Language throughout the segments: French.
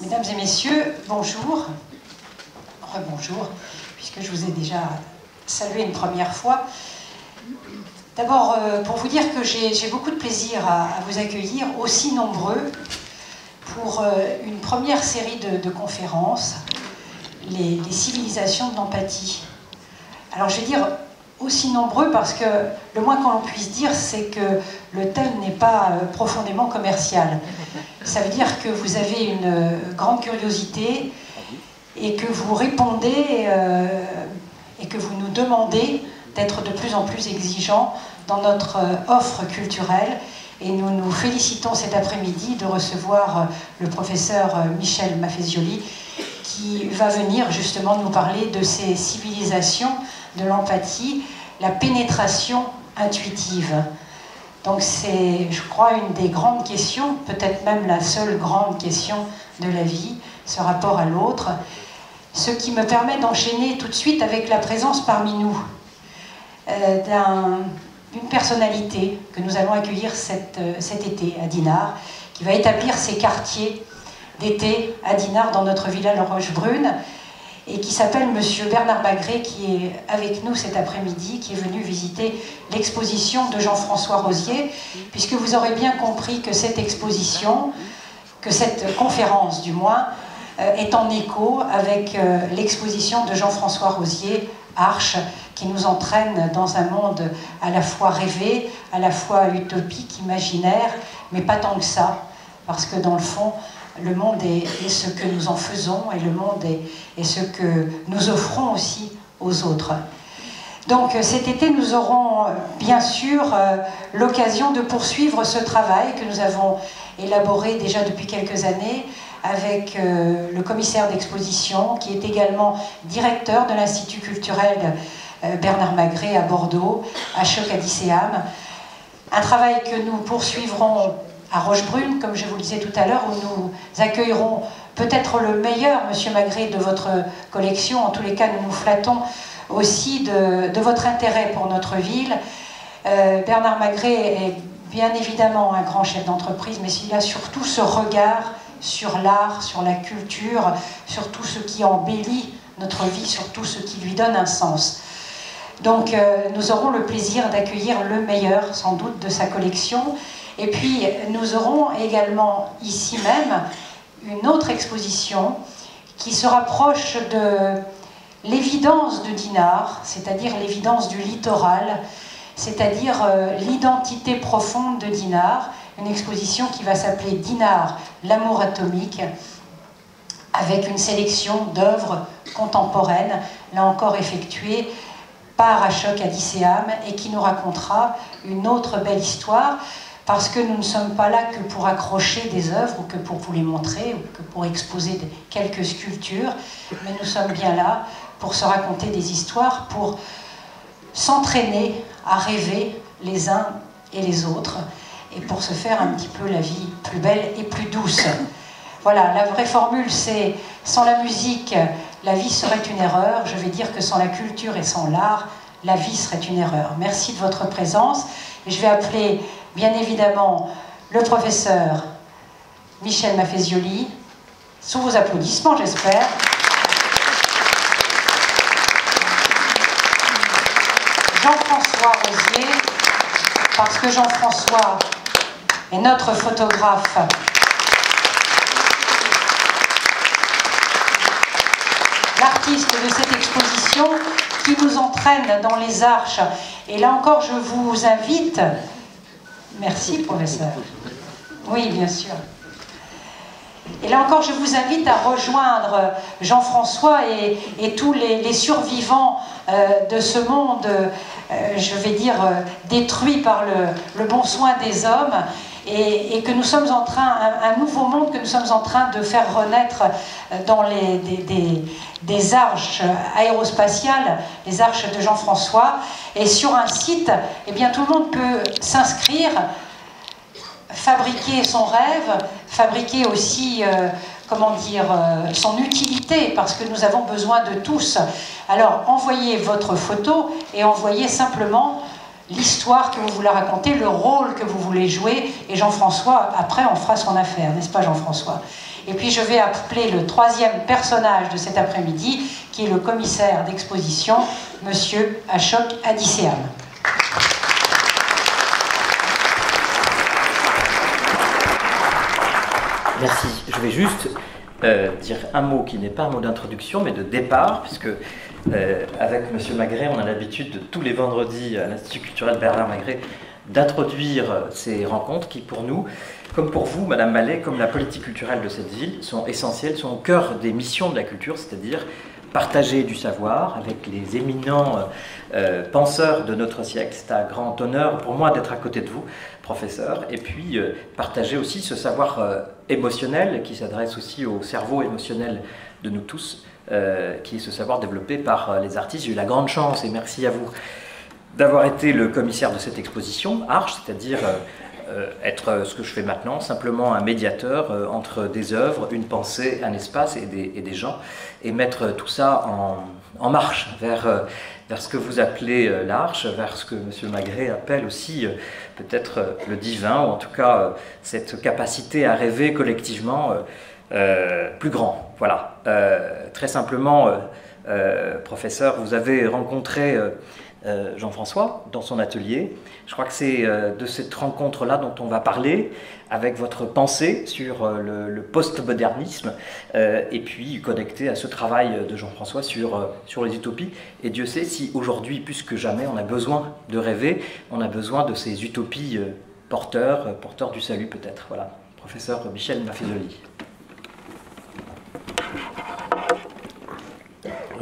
Mesdames et messieurs, bonjour, rebonjour, puisque je vous ai déjà salué une première fois. D'abord, pour vous dire que j'ai beaucoup de plaisir à vous accueillir, aussi nombreux, pour une première série de conférences, les civilisations de l'empathie. Alors je vais dire aussi nombreux parce que le moins qu'on puisse dire, c'est que le thème n'est pas profondément commercial. Ça veut dire que vous avez une grande curiosité et que vous répondez et que vous nous demandez d'être de plus en plus exigeants dans notre offre culturelle. Et nous nous félicitons cet après-midi de recevoir le professeur Michel Maffezioli qui va venir justement nous parler de ces civilisations de l'empathie, la pénétration intuitive. Donc c'est, je crois, une des grandes questions, peut-être même la seule grande question de la vie, ce rapport à l'autre. Ce qui me permet d'enchaîner tout de suite avec la présence parmi nous d'une personnalité que nous allons accueillir cet été à Dinard, qui va établir ses quartiers d'été à Dinard dans notre villa La Rochebrune, et qui s'appelle Monsieur Bernard Magré, qui est avec nous cet après-midi, qui est venu visiter l'exposition de Jean-François Rosier, puisque vous aurez bien compris que cette exposition, que cette conférence du moins, est en écho avec l'exposition de Jean-François Rosier, Arche, qui nous entraîne dans un monde à la fois rêvé, à la fois utopique, imaginaire, mais pas tant que ça, parce que dans le fond, le monde est ce que nous en faisons et le monde est ce que nous offrons aussi aux autres. Donc cet été, nous aurons bien sûr l'occasion de poursuivre ce travail que nous avons élaboré déjà depuis quelques années avec le commissaire d'exposition qui est également directeur de l'Institut culturel Bernard Magré à Bordeaux, à Choc-à-Dicéam. Un travail que nous poursuivrons à Rochebrune, comme je vous le disais tout à l'heure, où nous accueillerons peut-être le meilleur, Monsieur Magré, de votre collection. En tous les cas, nous nous flattons aussi de votre intérêt pour notre ville. Bernard Magré est bien évidemment un grand chef d'entreprise, mais il a surtout ce regard sur l'art, sur la culture, sur tout ce qui embellit notre vie, sur tout ce qui lui donne un sens. Donc nous aurons le plaisir d'accueillir le meilleur, sans doute, de sa collection. Et puis, nous aurons également ici même une autre exposition qui se rapproche de l'évidence de Dinard, c'est-à-dire l'évidence du littoral, c'est-à-dire l'identité profonde de Dinard, une exposition qui va s'appeler Dinard, l'amour atomique, avec une sélection d'œuvres contemporaines, là encore effectuées par à Choc-à-Dicéam, et qui nous racontera une autre belle histoire, parce que nous ne sommes pas là que pour accrocher des œuvres, ou que pour vous les montrer, ou que pour exposer quelques sculptures, mais nous sommes bien là pour se raconter des histoires, pour s'entraîner à rêver les uns et les autres, et pour se faire un petit peu la vie plus belle et plus douce. Voilà, la vraie formule, c'est « sans la musique, la vie serait une erreur ». Je vais dire que sans la culture et sans l'art, la vie serait une erreur. Merci de votre présence. Et je vais appeler, bien évidemment, le professeur Michel Maffezioli, sous vos applaudissements, j'espère. Jean-François Rosier, parce que Jean-François est notre photographe. L'artiste de cette exposition qui nous entraîne dans les arches. Et là encore, je vous invite... Merci, professeur. Oui, bien sûr. Et là encore, je vous invite à rejoindre Jean-François et tous les survivants de ce monde, je vais dire, détruit par le bon soin des hommes, et que nous sommes en train, un nouveau monde que nous sommes en train de faire renaître dans des arches aérospatiales, les arches de Jean-François. Et sur un site, eh bien, tout le monde peut s'inscrire, fabriquer son rêve, fabriquer aussi, comment dire, son utilité, parce que nous avons besoin de tous. Alors, envoyez votre photo et envoyez simplement l'histoire que vous voulez raconter, le rôle que vous voulez jouer, et Jean-François, après, on fera son affaire, n'est-ce pas Jean-François? Et puis je vais appeler le troisième personnage de cet après-midi, qui est le commissaire d'exposition, Monsieur Ashok Adisseam. Merci. Je vais juste dire un mot qui n'est pas un mot d'introduction, mais de départ, puisque avec M. Magret, on a l'habitude de tous les vendredis à l'Institut culturel Bernard Magret d'introduire ces rencontres qui, pour nous, comme pour vous, Madame Mallet, comme la politique culturelle de cette ville, sont essentielles, sont au cœur des missions de la culture, c'est-à-dire partager du savoir avec les éminents penseurs de notre siècle. C'est un grand honneur pour moi d'être à côté de vous, professeur, et puis partager aussi ce savoir émotionnel qui s'adresse aussi au cerveau émotionnel de nous tous, qui est ce savoir développé par les artistes. J'ai eu la grande chance, et merci à vous, d'avoir été le commissaire de cette exposition, Arche, c'est-à-dire être ce que je fais maintenant, simplement un médiateur entre des œuvres, une pensée, un espace et des gens, et mettre tout ça en marche vers ce que vous appelez l'Arche, vers ce que M. Magret appelle aussi peut-être le divin, ou en tout cas cette capacité à rêver collectivement plus grand. Voilà. Très simplement, professeur, vous avez rencontré Jean-François dans son atelier. Je crois que c'est de cette rencontre-là dont on va parler, avec votre pensée sur le post-modernisme, et puis connecté à ce travail de Jean-François sur les utopies. Et Dieu sait si aujourd'hui, plus que jamais, on a besoin de rêver, on a besoin de ces utopies porteurs du salut peut-être. Voilà, professeur Michel Maffezoli.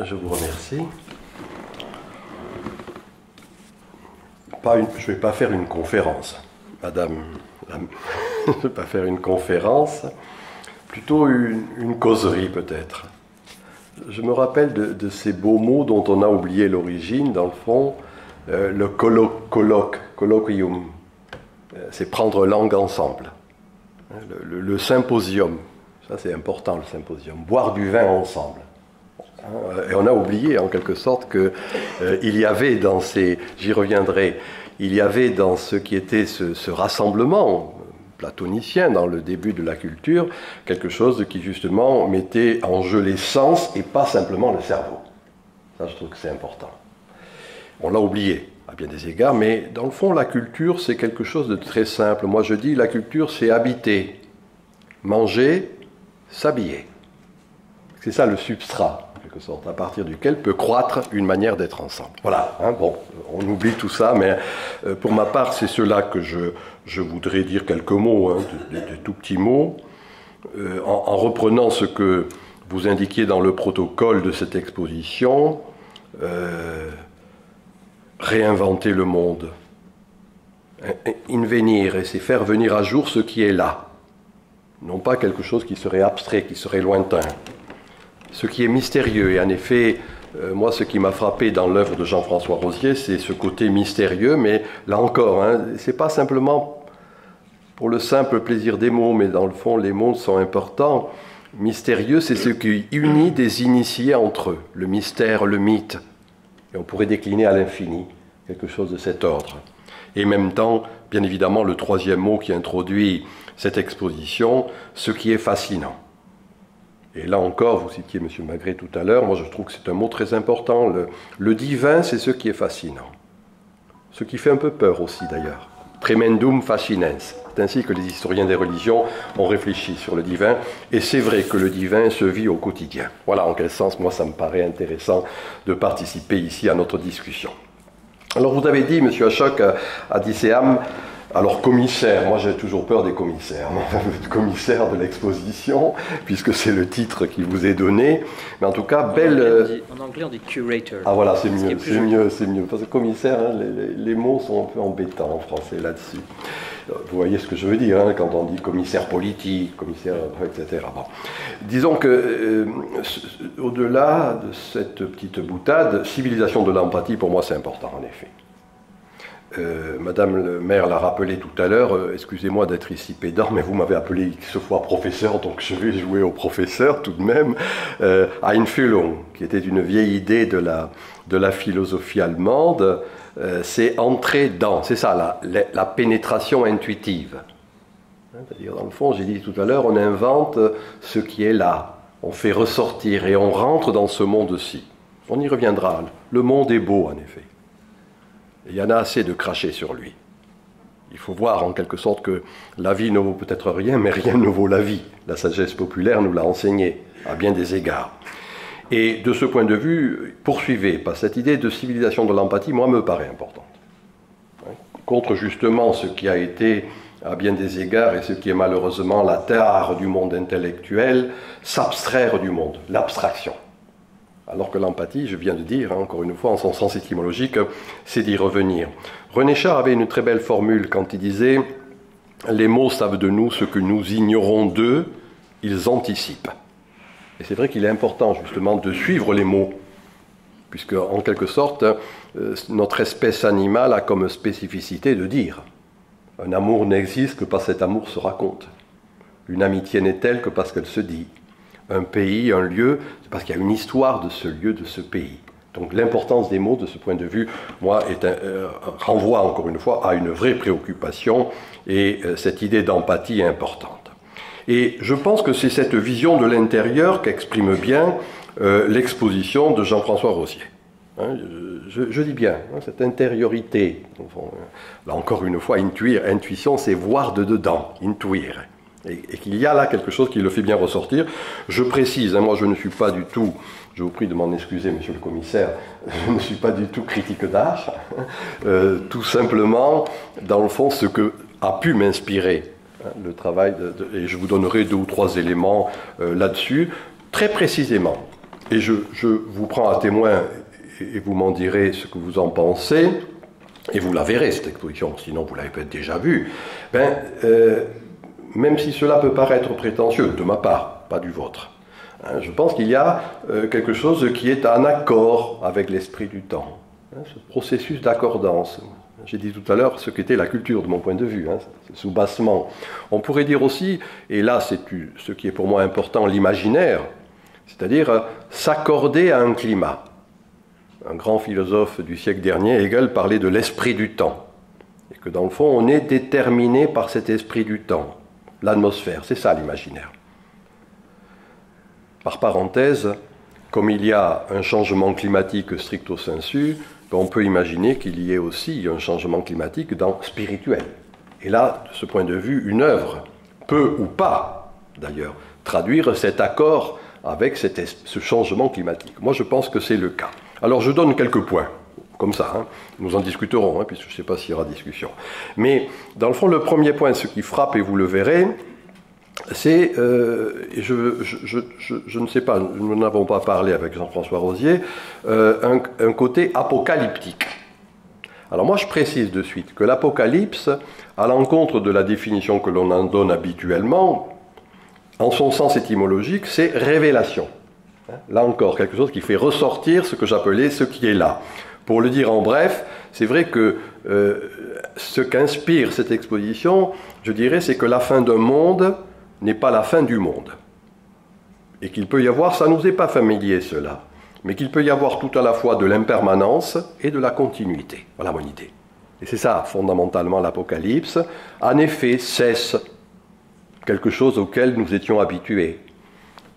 Je vous remercie. Je ne vais pas faire une conférence, madame. Je ne vais pas faire une conférence, plutôt une causerie peut-être. Je me rappelle de ces beaux mots dont on a oublié l'origine, dans le fond, le colloquium, c'est prendre langue ensemble. Le symposium, ça c'est important le symposium, boire du vin ensemble. Et on a oublié en quelque sorte qu'il y avait dans ces, j'y reviendrai, il y avait dans ce qui était ce rassemblement platonicien dans le début de la culture, quelque chose qui justement mettait en jeu les sens et pas simplement le cerveau. Ça je trouve que c'est important. On l'a oublié à bien des égards, mais dans le fond la culture c'est quelque chose de très simple. Moi je dis la culture c'est habiter, manger, s'habiller. C'est ça le substrat, en quelque sorte, à partir duquel peut croître une manière d'être ensemble. Voilà, hein, bon, on oublie tout ça, mais pour ma part, c'est cela que je voudrais dire quelques mots, hein, des tout petits mots, en reprenant ce que vous indiquiez dans le protocole de cette exposition, réinventer le monde, invenir, et c'est faire venir à jour ce qui est là, non pas quelque chose qui serait abstrait, qui serait lointain. Ce qui est mystérieux, et en effet, moi ce qui m'a frappé dans l'œuvre de Jean-François Rosier, c'est ce côté mystérieux, mais là encore, hein, c'est pas simplement pour le simple plaisir des mots, mais dans le fond les mots sont importants. Mystérieux, c'est ce qui unit des initiés entre eux, le mystère, le mythe, et on pourrait décliner à l'infini quelque chose de cet ordre. Et en même temps, bien évidemment, le troisième mot qui introduit cette exposition, ce qui est fascinant. Et là encore, vous citiez M. Magret tout à l'heure, moi je trouve que c'est un mot très important. Le divin, c'est ce qui est fascinant. Ce qui fait un peu peur aussi d'ailleurs. Tremendum fascinens. C'est ainsi que les historiens des religions ont réfléchi sur le divin. Et c'est vrai que le divin se vit au quotidien. Voilà en quel sens, moi, ça me paraît intéressant de participer ici à notre discussion. Alors vous avez dit, M. Ashok Adisseam, alors commissaire, moi j'ai toujours peur des commissaires, commissaire de l'exposition, puisque c'est le titre qui vous est donné, mais en tout cas, belle... En anglais on dit curator. Ah voilà, c'est mieux, c'est mieux, parce que commissaire, hein, les mots sont un peu embêtants en français là-dessus. Vous voyez ce que je veux dire, hein, quand on dit commissaire politique, commissaire, etc. Bon. Disons que, au-delà de cette petite boutade, civilisation de l'empathie, pour moi c'est important en effet. Madame le maire l'a rappelé tout à l'heure, excusez-moi d'être ici pédant, mais vous m'avez appelé X fois professeur, donc je vais jouer au professeur tout de même. Einfühlung, qui était une vieille idée de la philosophie allemande, c'est entrer dans, c'est ça, la pénétration intuitive. C'est-à-dire, dans le fond, j'ai dit tout à l'heure, on invente ce qui est là, on fait ressortir et on rentre dans ce monde-ci. On y reviendra. Le monde est beau, en effet. Il y en a assez de cracher sur lui. Il faut voir en quelque sorte que la vie ne vaut peut-être rien, mais rien ne vaut la vie. La sagesse populaire nous l'a enseigné à bien des égards. Et de ce point de vue, poursuivez, parce que cette idée de civilisation de l'empathie, moi, me paraît importante. Contre justement ce qui a été à bien des égards et ce qui est malheureusement la tare du monde intellectuel, s'abstraire du monde, l'abstraction. Alors que l'empathie, je viens de dire, encore une fois, en son sens étymologique, c'est d'y revenir. René Char avait une très belle formule quand il disait « Les mots savent de nous ce que nous ignorons d'eux, ils anticipent ». Et c'est vrai qu'il est important justement de suivre les mots, puisque en quelque sorte, notre espèce animale a comme spécificité de dire. Un amour n'existe que parce que cet amour se raconte. Une amitié n'est telle que parce qu'elle se dit. Un pays, un lieu, c'est parce qu'il y a une histoire de ce lieu, de ce pays. Donc l'importance des mots, de ce point de vue, moi, renvoie encore une fois à une vraie préoccupation, et cette idée d'empathie est importante. Et je pense que c'est cette vision de l'intérieur qu'exprime bien l'exposition de Jean-François Rosier. Hein, je dis bien, hein, cette intériorité. Là encore une fois, intuition, c'est voir de dedans, intuire. Et qu'il y a là quelque chose qui le fait bien ressortir. Je précise, hein, moi je ne suis pas du tout, je vous prie de m'en excuser, monsieur le commissaire, je ne suis pas du tout critique d'art. Tout simplement, dans le fond, ce que a pu m'inspirer le travail, et je vous donnerai 2 ou 3 éléments là-dessus, très précisément. Et je vous prends à témoin, et vous m'en direz ce que vous en pensez, et vous la verrez, cette exposition, sinon vous l'avez peut-être déjà vue. Même si cela peut paraître prétentieux, de ma part, pas du vôtre, hein, je pense qu'il y a quelque chose qui est en accord avec l'esprit du temps. Hein, ce processus d'accordance. J'ai dit tout à l'heure ce qu'était la culture de mon point de vue, hein, ce soubassement. On pourrait dire aussi, et là c'est ce qui est pour moi important, l'imaginaire, c'est-à-dire s'accorder à un climat. Un grand philosophe du siècle dernier, Hegel, parlait de l'esprit du temps. Et que dans le fond, on est déterminé par cet esprit du temps. L'atmosphère, c'est ça l'imaginaire. Par parenthèse, comme il y a un changement climatique stricto sensu, on peut imaginer qu'il y ait aussi un changement climatique spirituel. Et là, de ce point de vue, une œuvre peut ou pas, d'ailleurs, traduire cet accord avec ce changement climatique. Moi, je pense que c'est le cas. Alors, je donne quelques points, comme ça, hein. Nous en discuterons, hein, puisque je ne sais pas s'il y aura discussion. Mais, dans le fond, le premier point, ce qui frappe, et vous le verrez, c'est, je ne sais pas, nous n'avons pas parlé avec Jean-François Rosier, un côté apocalyptique. Alors moi je précise de suite que l'apocalypse, à l'encontre de la définition que l'on en donne habituellement, en son sens étymologique, c'est révélation. Là encore, quelque chose qui fait ressortir ce que j'appelais ce qui est là. Pour le dire en bref, c'est vrai que ce qu'inspire cette exposition, je dirais, c'est que la fin d'un monde n'est pas la fin du monde. Et qu'il peut y avoir, ça ne nous est pas familier cela, mais qu'il peut y avoir tout à la fois de l'impermanence et de la continuité. Voilà mon idée. Et c'est ça, fondamentalement, l'Apocalypse. En effet, cesse quelque chose auquel nous étions habitués.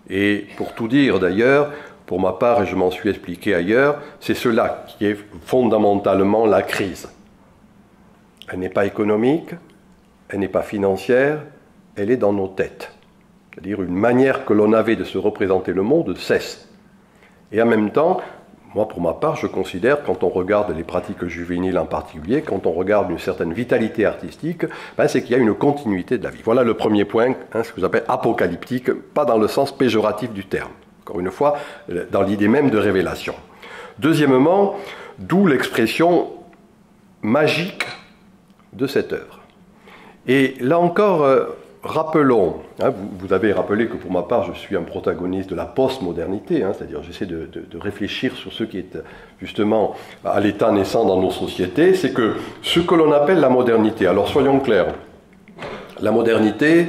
Et pour tout dire d'ailleurs, pour ma part, et je m'en suis expliqué ailleurs, c'est cela qui est fondamentalement la crise. Elle n'est pas économique, elle n'est pas financière, elle est dans nos têtes. C'est-à-dire une manière que l'on avait de se représenter le monde cesse. Et en même temps, moi pour ma part, je considère, quand on regarde les pratiques juvéniles en particulier, quand on regarde une certaine vitalité artistique, c'est qu'il y a une continuité de la vie. Voilà le premier point, hein, ce que j'appelle apocalyptique, pas dans le sens péjoratif du terme. Encore une fois, dans l'idée même de révélation. Deuxièmement, d'où l'expression magique de cette œuvre. Et là encore, rappelons, hein, vous avez rappelé que pour ma part, je suis un protagoniste de la postmodernité, hein, c'est-à-dire j'essaie de réfléchir sur ce qui est justement à l'état naissant dans nos sociétés, c'est que ce que l'on appelle la modernité, alors soyons clairs, la modernité,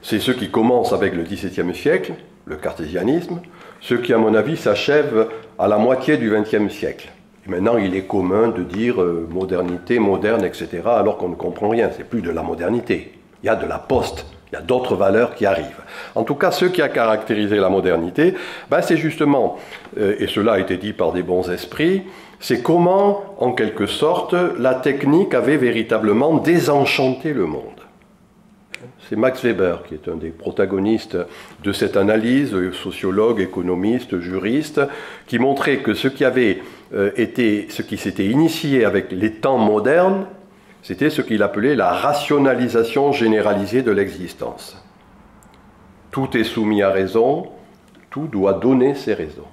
c'est ce qui commence avec le XVIIe siècle, le cartésianisme, ce qui, à mon avis, s'achève à la moitié du XXe siècle. Et maintenant, il est commun de dire modernité, moderne, etc., alors qu'on ne comprend rien. C'est plus de la modernité. Il y a de la post, il y a d'autres valeurs qui arrivent. En tout cas, ce qui a caractérisé la modernité, ben, c'est justement, et cela a été dit par des bons esprits, c'est comment, en quelque sorte, la technique avait véritablement désenchanté le monde. C'est Max Weber qui est un des protagonistes de cette analyse, sociologue, économiste, juriste, qui montrait que ce qui s'était initié avec les temps modernes, c'était ce qu'il appelait la rationalisation généralisée de l'existence. Tout est soumis à raison, tout doit donner ses raisons.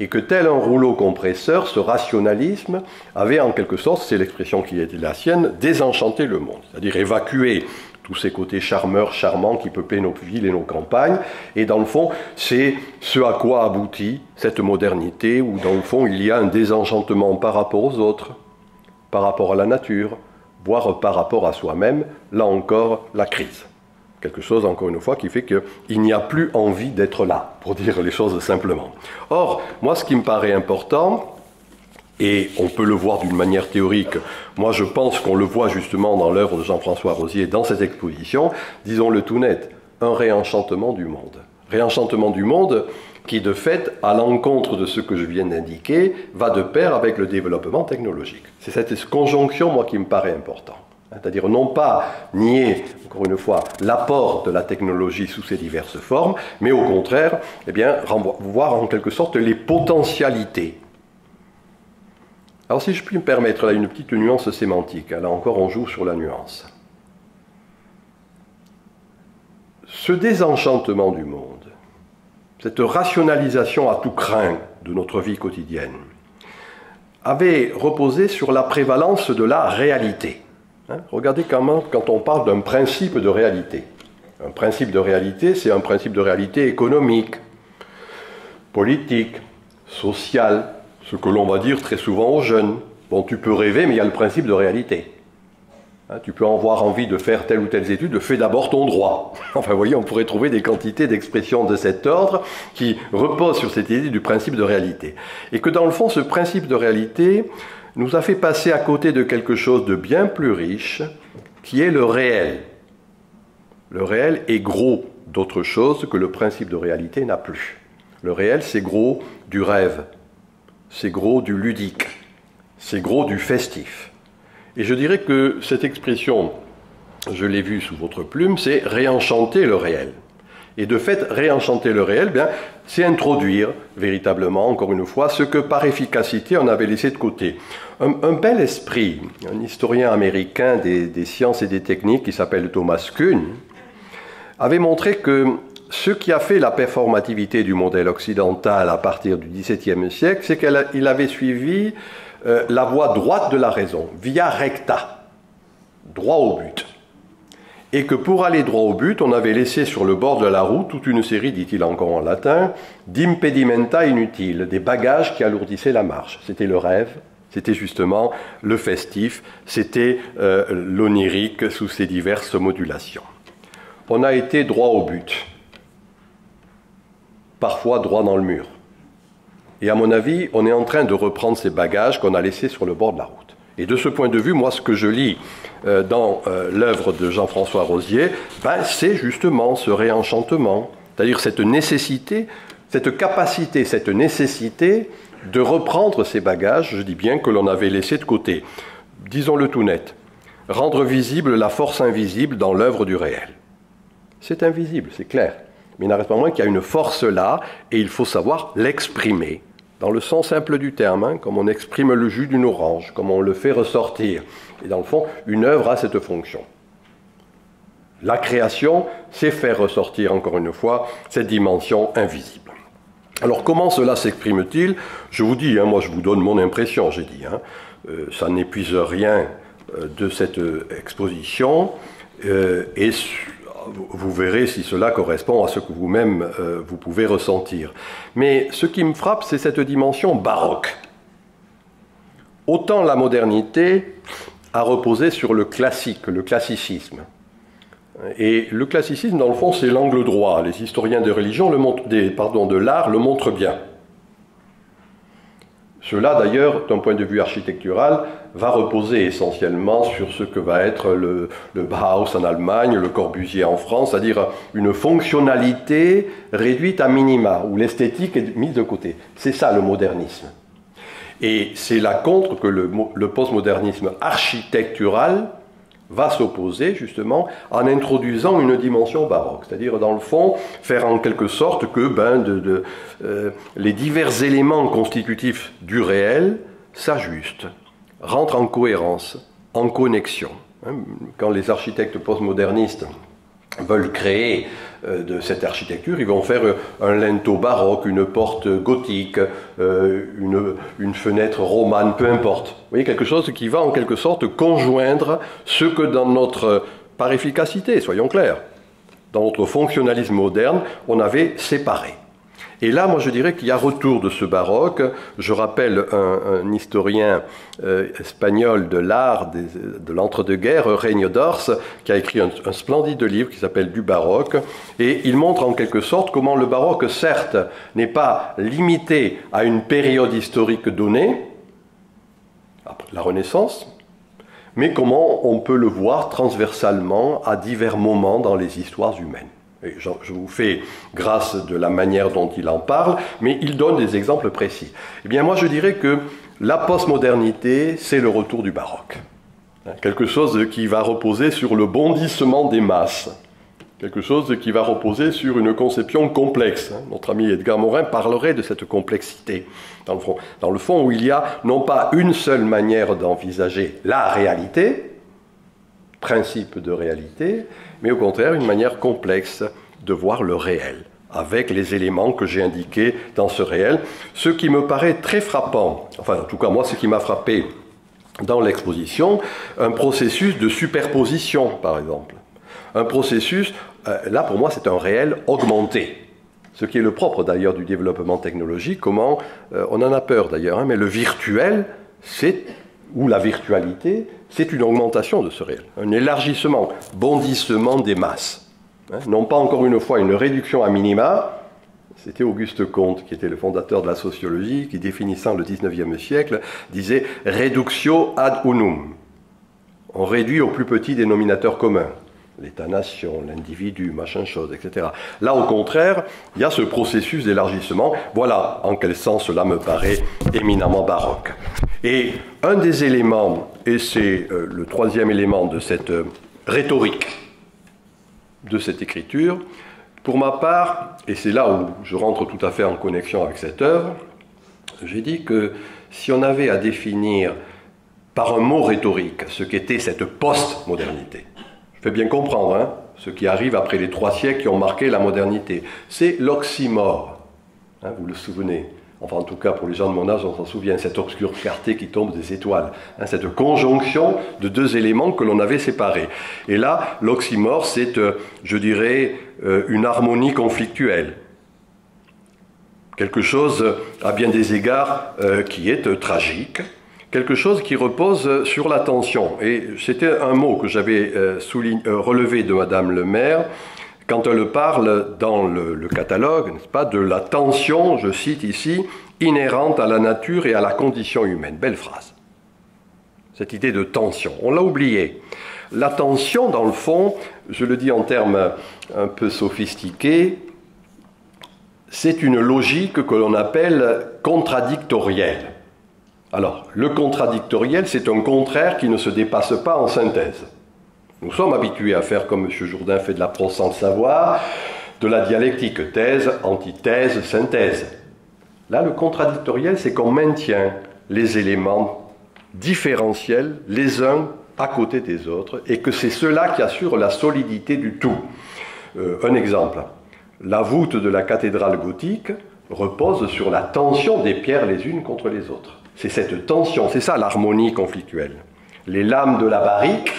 Et que tel un rouleau compresseur, ce rationalisme avait en quelque sorte, c'est l'expression qui était la sienne, désenchanté le monde, c'est-à-dire évacuer tous ces côtés charmeurs, charmants qui peuplaient nos villes et nos campagnes. Et dans le fond, c'est ce à quoi aboutit cette modernité, où dans le fond, il y a un désenchantement par rapport aux autres, par rapport à la nature, voire par rapport à soi-même, là encore, la crise. Quelque chose, encore une fois, qui fait qu'il n'y a plus envie d'être là, pour dire les choses simplement. Or, moi, ce qui me paraît important, et on peut le voir d'une manière théorique, moi je pense qu'on le voit justement dans l'œuvre de Jean-François Rosier, dans cette exposition, disons-le tout net, un réenchantement du monde. Réenchantement du monde qui, de fait, à l'encontre de ce que je viens d'indiquer, va de pair avec le développement technologique. C'est cette conjonction, moi, qui me paraît importante. C'est-à-dire non pas nier, encore une fois, l'apport de la technologie sous ses diverses formes, mais au contraire, eh bien, voir en quelque sorte les potentialités. Alors si je puis me permettre là une petite nuance sémantique, là encore on joue sur la nuance. Ce désenchantement du monde, cette rationalisation à tout crin de notre vie quotidienne, avait reposé sur la prévalence de la réalité. Regardez comment, quand on parle d'un principe de réalité. Un principe de réalité, c'est un principe de réalité économique, politique, social, ce que l'on va dire très souvent aux jeunes. Bon, tu peux rêver, mais il y a le principe de réalité. Tu peux avoir envie de faire telle ou telle étude, fais d'abord ton droit. Enfin, vous voyez, on pourrait trouver des quantités d'expressions de cet ordre qui reposent sur cette idée du principe de réalité. Et que dans le fond, ce principe de réalité nous a fait passer à côté de quelque chose de bien plus riche, qui est le réel. Le réel est gros d'autre chose que le principe de réalité n'a plus. Le réel, c'est gros du rêve. C'est gros du ludique, c'est gros du festif. Et je dirais que cette expression, je l'ai vue sous votre plume, c'est réenchanter le réel. Et de fait, réenchanter le réel, bien, c'est introduire véritablement, encore une fois, ce que par efficacité on avait laissé de côté. Un bel esprit, un historien américain des sciences et des techniques qui s'appelle Thomas Kuhn, avait montré que ce qui a fait la performativité du modèle occidental à partir du XVIIe siècle, c'est qu'il avait suivi la voie droite de la raison, via recta, droit au but. Et que pour aller droit au but, on avait laissé sur le bord de la route toute une série, dit-il encore en latin, d'impedimenta inutiles, des bagages qui alourdissaient la marche. C'était le rêve, c'était justement le festif, c'était l'onirique sous ses diverses modulations. On a été droit au but. Parfois droit dans le mur. Et à mon avis, on est en train de reprendre ces bagages qu'on a laissés sur le bord de la route. Et de ce point de vue, moi, ce que je lis dans l'œuvre de Jean-François Rosier, ben, c'est justement ce réenchantement, c'est-à-dire cette nécessité, cette capacité, cette nécessité de reprendre ces bagages, je dis bien, que l'on avait laissés de côté. Disons-le tout net, rendre visible la force invisible dans l'œuvre du réel. C'est invisible, c'est clair. Mais il n'en reste pas moins qu'il y a une force là, et il faut savoir l'exprimer, dans le sens simple du terme, comme on exprime le jus d'une orange, comme on le fait ressortir. Et dans le fond, une œuvre a cette fonction. La création, c'est faire ressortir, encore une fois, cette dimension invisible. Alors comment cela s'exprime-t-il? Je vous dis, moi je vous donne mon impression, j'ai dit. Ça n'épuise rien de cette exposition, et vous verrez si cela correspond à ce que vous-même vous pouvez ressentir. Mais ce qui me frappe, c'est cette dimension baroque. Autant la modernité a reposé sur le classique, le classicisme. Et le classicisme, dans le fond, c'est l'angle droit. Les historiens de religion, de l'art, le montrent bien. Cela, d'ailleurs, d'un point de vue architectural, va reposer essentiellement sur ce que va être le Bauhaus en Allemagne, le Corbusier en France, c'est-à-dire une fonctionnalité réduite à minima, où l'esthétique est mise de côté. C'est ça le modernisme. Et c'est là contre que le postmodernisme architectural va s'opposer justement en introduisant une dimension baroque, c'est-à-dire dans le fond faire en quelque sorte que les divers éléments constitutifs du réel s'ajustent, rentrent en cohérence, en connexion. Quand les architectes postmodernistes veulent créer de cette architecture, ils vont faire un linteau baroque, une porte gothique, une fenêtre romane, peu importe. Vous voyez, quelque chose qui va en quelque sorte conjoindre ce que dans notre, par efficacité, soyons clairs, dans notre fonctionnalisme moderne, on avait séparé. Et là, moi, je dirais qu'il y a retour de ce baroque. Je rappelle un historien espagnol de l'art de l'entre-deux-guerres, Regne d'Ors, qui a écrit un splendide livre qui s'appelle « Du baroque ». Et il montre en quelque sorte comment le baroque, certes, n'est pas limité à une période historique donnée, la Renaissance, mais comment on peut le voir transversalement à divers moments dans les histoires humaines. Et je vous fais grâce de la manière dont il en parle, mais il donne des exemples précis. Eh bien, moi, je dirais que la postmodernité, c'est le retour du baroque. Quelque chose qui va reposer sur le bondissement des masses. Quelque chose qui va reposer sur une conception complexe. Notre ami Edgar Morin parlerait de cette complexité, dans le fond où il y a non pas une seule manière d'envisager la réalité, principe de réalité, mais au contraire une manière complexe de voir le réel, avec les éléments que j'ai indiqués dans ce réel. Ce qui me paraît très frappant, enfin en tout cas moi ce qui m'a frappé dans l'exposition, un processus de superposition par exemple. Un processus, là pour moi c'est un réel augmenté. Ce qui est le propre d'ailleurs du développement technologique, comment, on en a peur d'ailleurs, mais le virtuel, ou la virtualité, c'est une augmentation de ce réel, un élargissement, bondissement des masses. Non pas encore une fois une réduction à minima, c'était Auguste Comte, qui était le fondateur de la sociologie, qui définissant le 19e siècle, disait « reductio ad unum ». On réduit au plus petit dénominateur commun. L'État-nation, l'individu, machin chose, etc. Là, au contraire, il y a ce processus d'élargissement. Voilà en quel sens cela me paraît éminemment baroque. Et un des éléments, et c'est le troisième élément de cette rhétorique, de cette écriture, pour ma part, et c'est là où je rentre tout à fait en connexion avec cette œuvre, j'ai dit que si on avait à définir par un mot rhétorique ce qu'était cette post-modernité, je fais bien comprendre, hein, ce qui arrive après les 3 siècles qui ont marqué la modernité. C'est l'oxymore. Hein, vous le souvenez? Enfin, en tout cas, pour les gens de mon âge, on s'en souvient, cette obscure clarté qui tombe des étoiles. Hein, cette conjonction de 2 éléments que l'on avait séparés. Et là, l'oxymore, c'est, je dirais, une harmonie conflictuelle. Quelque chose, à bien des égards, qui est tragique. Quelque chose qui repose sur la tension. Et c'était un mot que j'avais relevé de Madame Le Maire quand elle parle dans le catalogue, n'est-ce pas, de la tension, je cite ici, inhérente à la nature et à la condition humaine. Belle phrase. Cette idée de tension. On l'a oublié. La tension, dans le fond, je le dis en termes un peu sophistiqués, c'est une logique que l'on appelle contradictorielle. Alors, le contradictoriel, c'est un contraire qui ne se dépasse pas en synthèse. Nous sommes habitués à faire, comme M. Jourdain fait de la prose sans le savoir, de la dialectique, thèse, antithèse, synthèse. Là, le contradictoriel, c'est qu'on maintient les éléments différentiels les uns à côté des autres, et que c'est cela qui assure la solidité du tout. Un exemple, la voûte de la cathédrale gothique repose sur la tension des pierres les unes contre les autres. C'est cette tension, c'est ça l'harmonie conflictuelle. Les lames de la barrique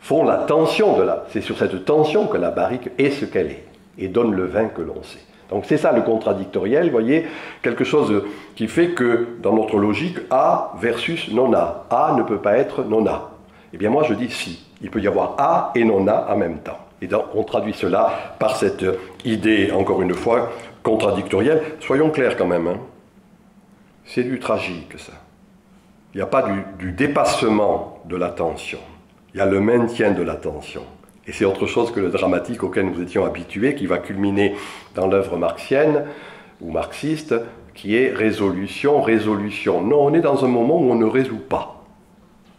font la tension c'est sur cette tension que la barrique est ce qu'elle est, et donne le vin que l'on sait. Donc c'est ça le contradictoriel, vous voyez, quelque chose qui fait que, dans notre logique, A versus non-A. A ne peut pas être non-A. Eh bien moi je dis si, il peut y avoir A et non-A en même temps. Et donc on traduit cela par cette idée, encore une fois, contradictorielle. Soyons clairs quand même, hein. C'est du tragique ça. Il n'y a pas du dépassement de la tension, il y a le maintien de la tension. Et c'est autre chose que le dramatique auquel nous étions habitués, qui va culminer dans l'œuvre marxienne ou marxiste, qui est résolution, résolution. Non, on est dans un moment où on ne résout pas,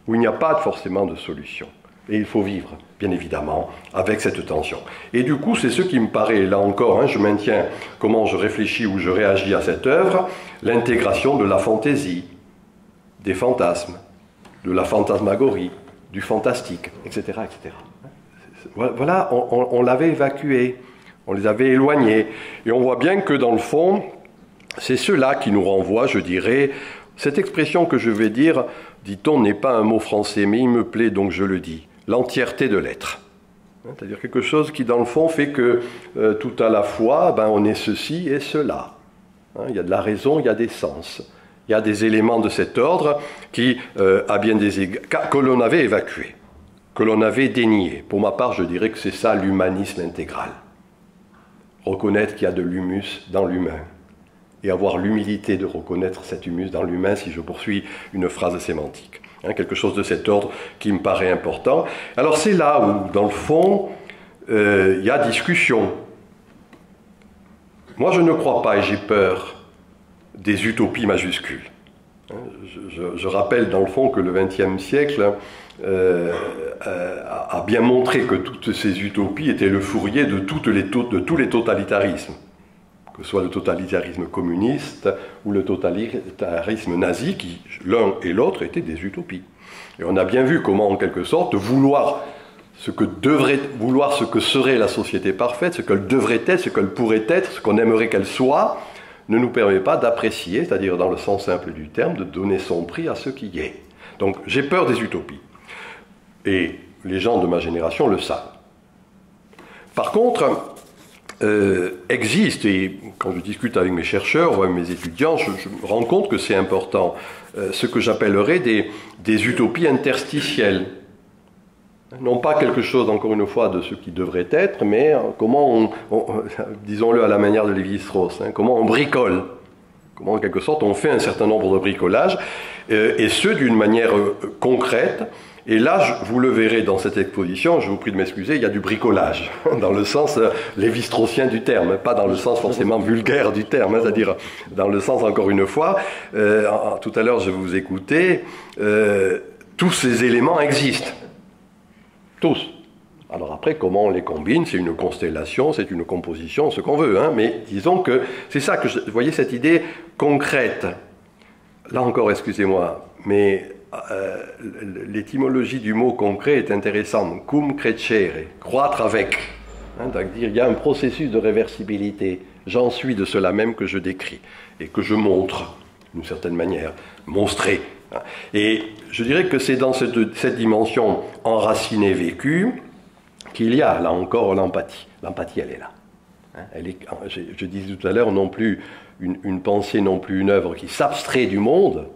où il n'y a pas forcément de solution. Et il faut vivre, bien évidemment, avec cette tension. Et du coup, c'est ce qui me paraît, là encore, hein, je maintiens comment je réfléchis ou je réagis à cette œuvre, l'intégration de la fantaisie, des fantasmes, de la fantasmagorie, du fantastique, etc., etc. Voilà, on l'avait évacué, on les avait éloignés. Et on voit bien que dans le fond, c'est cela qui nous renvoie, je dirais, cette expression que je vais dire, dit-on, n'est pas un mot français, mais il me plaît, donc je le dis, l'entièreté de l'être. C'est-à-dire quelque chose qui, dans le fond, fait que tout à la fois, on est ceci et cela. Il y a de la raison, il y a des sens. Il y a des éléments de cet ordre qui, à bien des égards, que l'on avait évacués, que l'on avait dénié. Pour ma part, je dirais que c'est ça l'humanisme intégral. Reconnaître qu'il y a de l'humus dans l'humain. Et avoir l'humilité de reconnaître cet humus dans l'humain, si je poursuis une phrase sémantique. Quelque chose de cet ordre qui me paraît important. Alors c'est là où, dans le fond, il y a discussion. Moi, je ne crois pas, et j'ai peur, des utopies majuscules. Je rappelle, dans le fond, que le XXe siècle a bien montré que toutes ces utopies étaient le fourrier de tous les totalitarismes, que ce soit le totalitarisme communiste ou le totalitarisme nazi, qui, l'un et l'autre, étaient des utopies. Et on a bien vu comment, en quelque sorte, vouloir ce que serait la société parfaite, ce qu'elle devrait être, ce qu'elle pourrait être, ce qu'on aimerait qu'elle soit, ne nous permet pas d'apprécier, c'est-à-dire dans le sens simple du terme, de donner son prix à ce qui est. Donc j'ai peur des utopies. Et les gens de ma génération le savent. Par contre, existe, et quand je discute avec mes chercheurs ou avec mes étudiants, je me rends compte que c'est important, ce que j'appellerais des utopies interstitielles. Non pas quelque chose, encore une fois, de ce qui devrait être, mais comment disons-le à la manière de Lévi-Strauss, comment on bricole, comment en quelque sorte on fait un certain nombre de bricolages, et ce d'une manière concrète. Et là, vous le verrez dans cette exposition, je vous prie de m'excuser, il y a du bricolage, dans le sens lévi-straussien du terme, pas dans le sens forcément vulgaire du terme, c'est-à-dire dans le sens, encore une fois, tout à l'heure je vous écoutais, tous ces éléments existent. Tous. Alors après, comment on les combine, c'est une constellation, c'est une composition, ce qu'on veut, mais disons que c'est ça que vous voyez cette idée concrète. Là encore, excusez-moi, mais l'étymologie du mot concret est intéressante. Cum crescere, croître avec. C'est-à-dire il y a un processus de réversibilité. J'en suis de cela même que je décris et que je montre, d'une certaine manière, monstrer. Et je dirais que c'est dans cette dimension enracinée, vécue, qu'il y a, là encore, l'empathie. L'empathie, elle est là. Je disais tout à l'heure, non plus une pensée, non plus une œuvre qui s'abstrait du monde,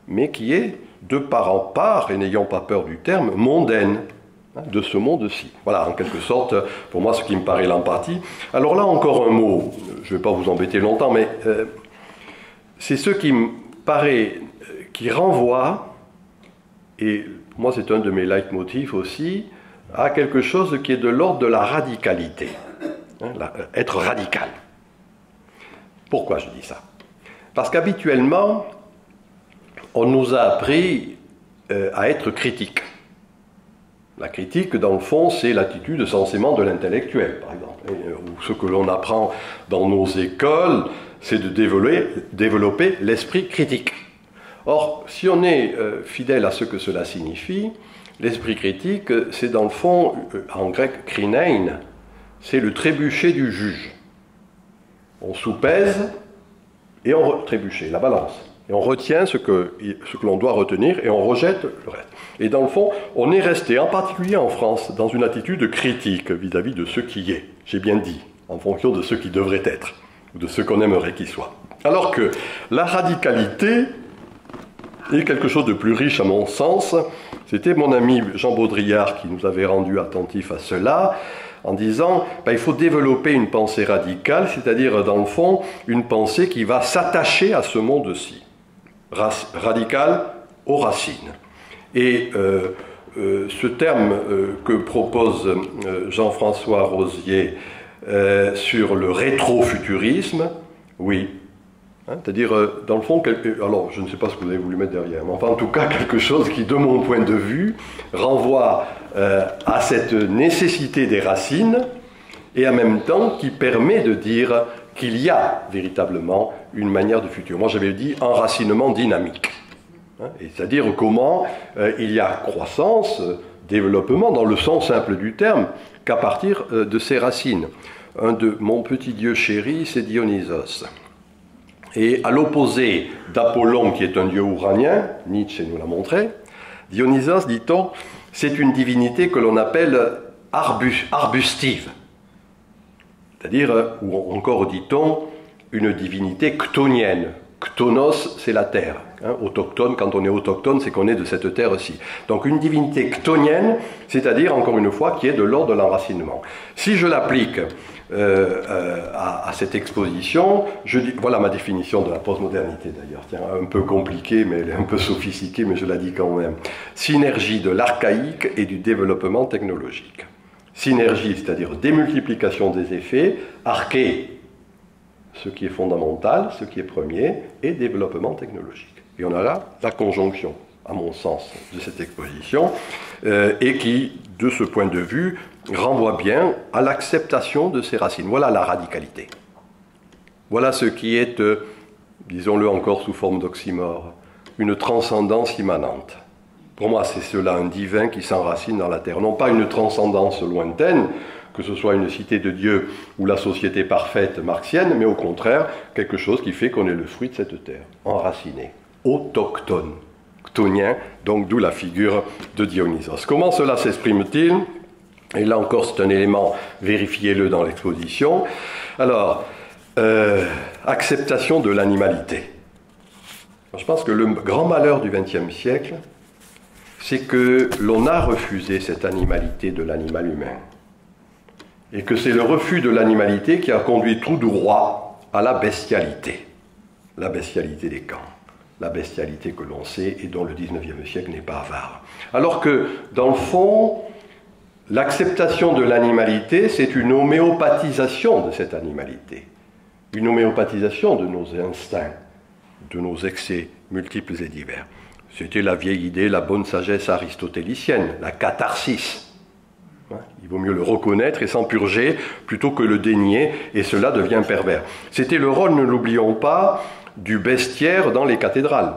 mais qui est, de part en part, et n'ayant pas peur du terme, mondaine, de ce monde-ci. Voilà, en quelque sorte, pour moi, ce qui me paraît l'empathie. Alors là, encore un mot, je ne vais pas vous embêter longtemps, mais c'est ce qui me paraît, qui renvoie, et moi c'est un de mes leitmotifs aussi, à quelque chose qui est de l'ordre de la radicalité. Être radical. Pourquoi je dis ça? Parce qu'habituellement, on nous a appris à être critique. La critique, dans le fond, c'est l'attitude censément de l'intellectuel, par exemple. Ou ce que l'on apprend dans nos écoles, c'est de développer l'esprit critique. Or, si on est fidèle à ce que cela signifie, l'esprit critique, c'est dans le fond, en grec, krinein, c'est le trébuchet du juge. On soupèse et on trébuchet, la balance. Et on retient ce que l'on doit retenir et on rejette le reste. Et dans le fond, on est resté, en particulier en France, dans une attitude critique vis-à-vis de ce qui est, j'ai bien dit, en fonction de ce qui devrait être, ou de ce qu'on aimerait qu'il soit. Alors que la radicalité est quelque chose de plus riche à mon sens. C'était mon ami Jean Baudrillard qui nous avait rendu attentifs à cela, en disant il faut développer une pensée radicale, c'est-à-dire dans le fond, une pensée qui va s'attacher à ce monde-ci. Radical aux racines. Et ce terme que propose Jean-François Rosier sur le rétrofuturisme, oui, c'est-à-dire, dans le fond, alors je ne sais pas ce que vous avez voulu mettre derrière, mais enfin en tout cas quelque chose qui, de mon point de vue, renvoie à cette nécessité des racines et en même temps qui permet de dire qu'il y a véritablement une manière de futur. Moi j'avais dit enracinement dynamique, c'est-à-dire comment il y a croissance, développement dans le sens simple du terme qu'à partir de ces racines. Un de mon petit dieu chéri, c'est Dionysos. Et à l'opposé d'Apollon, qui est un dieu ouranien, Nietzsche nous l'a montré, Dionysos, dit-on, c'est une divinité que l'on appelle arbustive. C'est-à-dire, ou encore dit-on, une divinité chtonienne. Chtonos, c'est la terre. Autochtone, quand on est autochtone, c'est qu'on est de cette terre-ci. Donc une divinité chtonienne, c'est-à-dire, encore une fois, qui est de l'ordre de l'enracinement. Si je l'applique à cette exposition, voilà ma définition de la postmodernité d'ailleurs, tiens, un peu compliquée, mais un peu sophistiquée, mais je la dis quand même. Synergie de l'archaïque et du développement technologique. Synergie, c'est-à-dire démultiplication des effets, arché, ce qui est fondamental, ce qui est premier, et développement technologique. Et on a là la conjonction, à mon sens, de cette exposition, et qui, de ce point de vue, renvoie bien à l'acceptation de ces racines. Voilà la radicalité. Voilà ce qui est, disons-le encore sous forme d'oxymore, une transcendance immanente. Pour moi, c'est cela, un divin qui s'enracine dans la terre. Non pas une transcendance lointaine, que ce soit une cité de Dieu ou la société parfaite marxienne, mais au contraire, quelque chose qui fait qu'on est le fruit de cette terre, enraciné, autochtone, chtonien, donc d'où la figure de Dionysos. Comment cela s'exprime-t-il ? Et là encore, c'est un élément, vérifiez-le dans l'exposition. Alors, acceptation de l'animalité. Je pense que le grand malheur du XXe siècle, c'est que l'on a refusé cette animalité de l'animal humain. Et que c'est le refus de l'animalité qui a conduit tout droit à la bestialité. La bestialité des camps. La bestialité que l'on sait et dont le XIXe siècle n'est pas avare. Alors que, dans le fond, l'acceptation de l'animalité, c'est une homéopathisation de cette animalité. Une homéopathisation de nos instincts, de nos excès multiples et divers. C'était la vieille idée, la bonne sagesse aristotélicienne, la catharsis. Il vaut mieux le reconnaître et s'en purger plutôt que le dénier, et cela devient pervers. C'était le rôle, ne l'oublions pas, du bestiaire dans les cathédrales.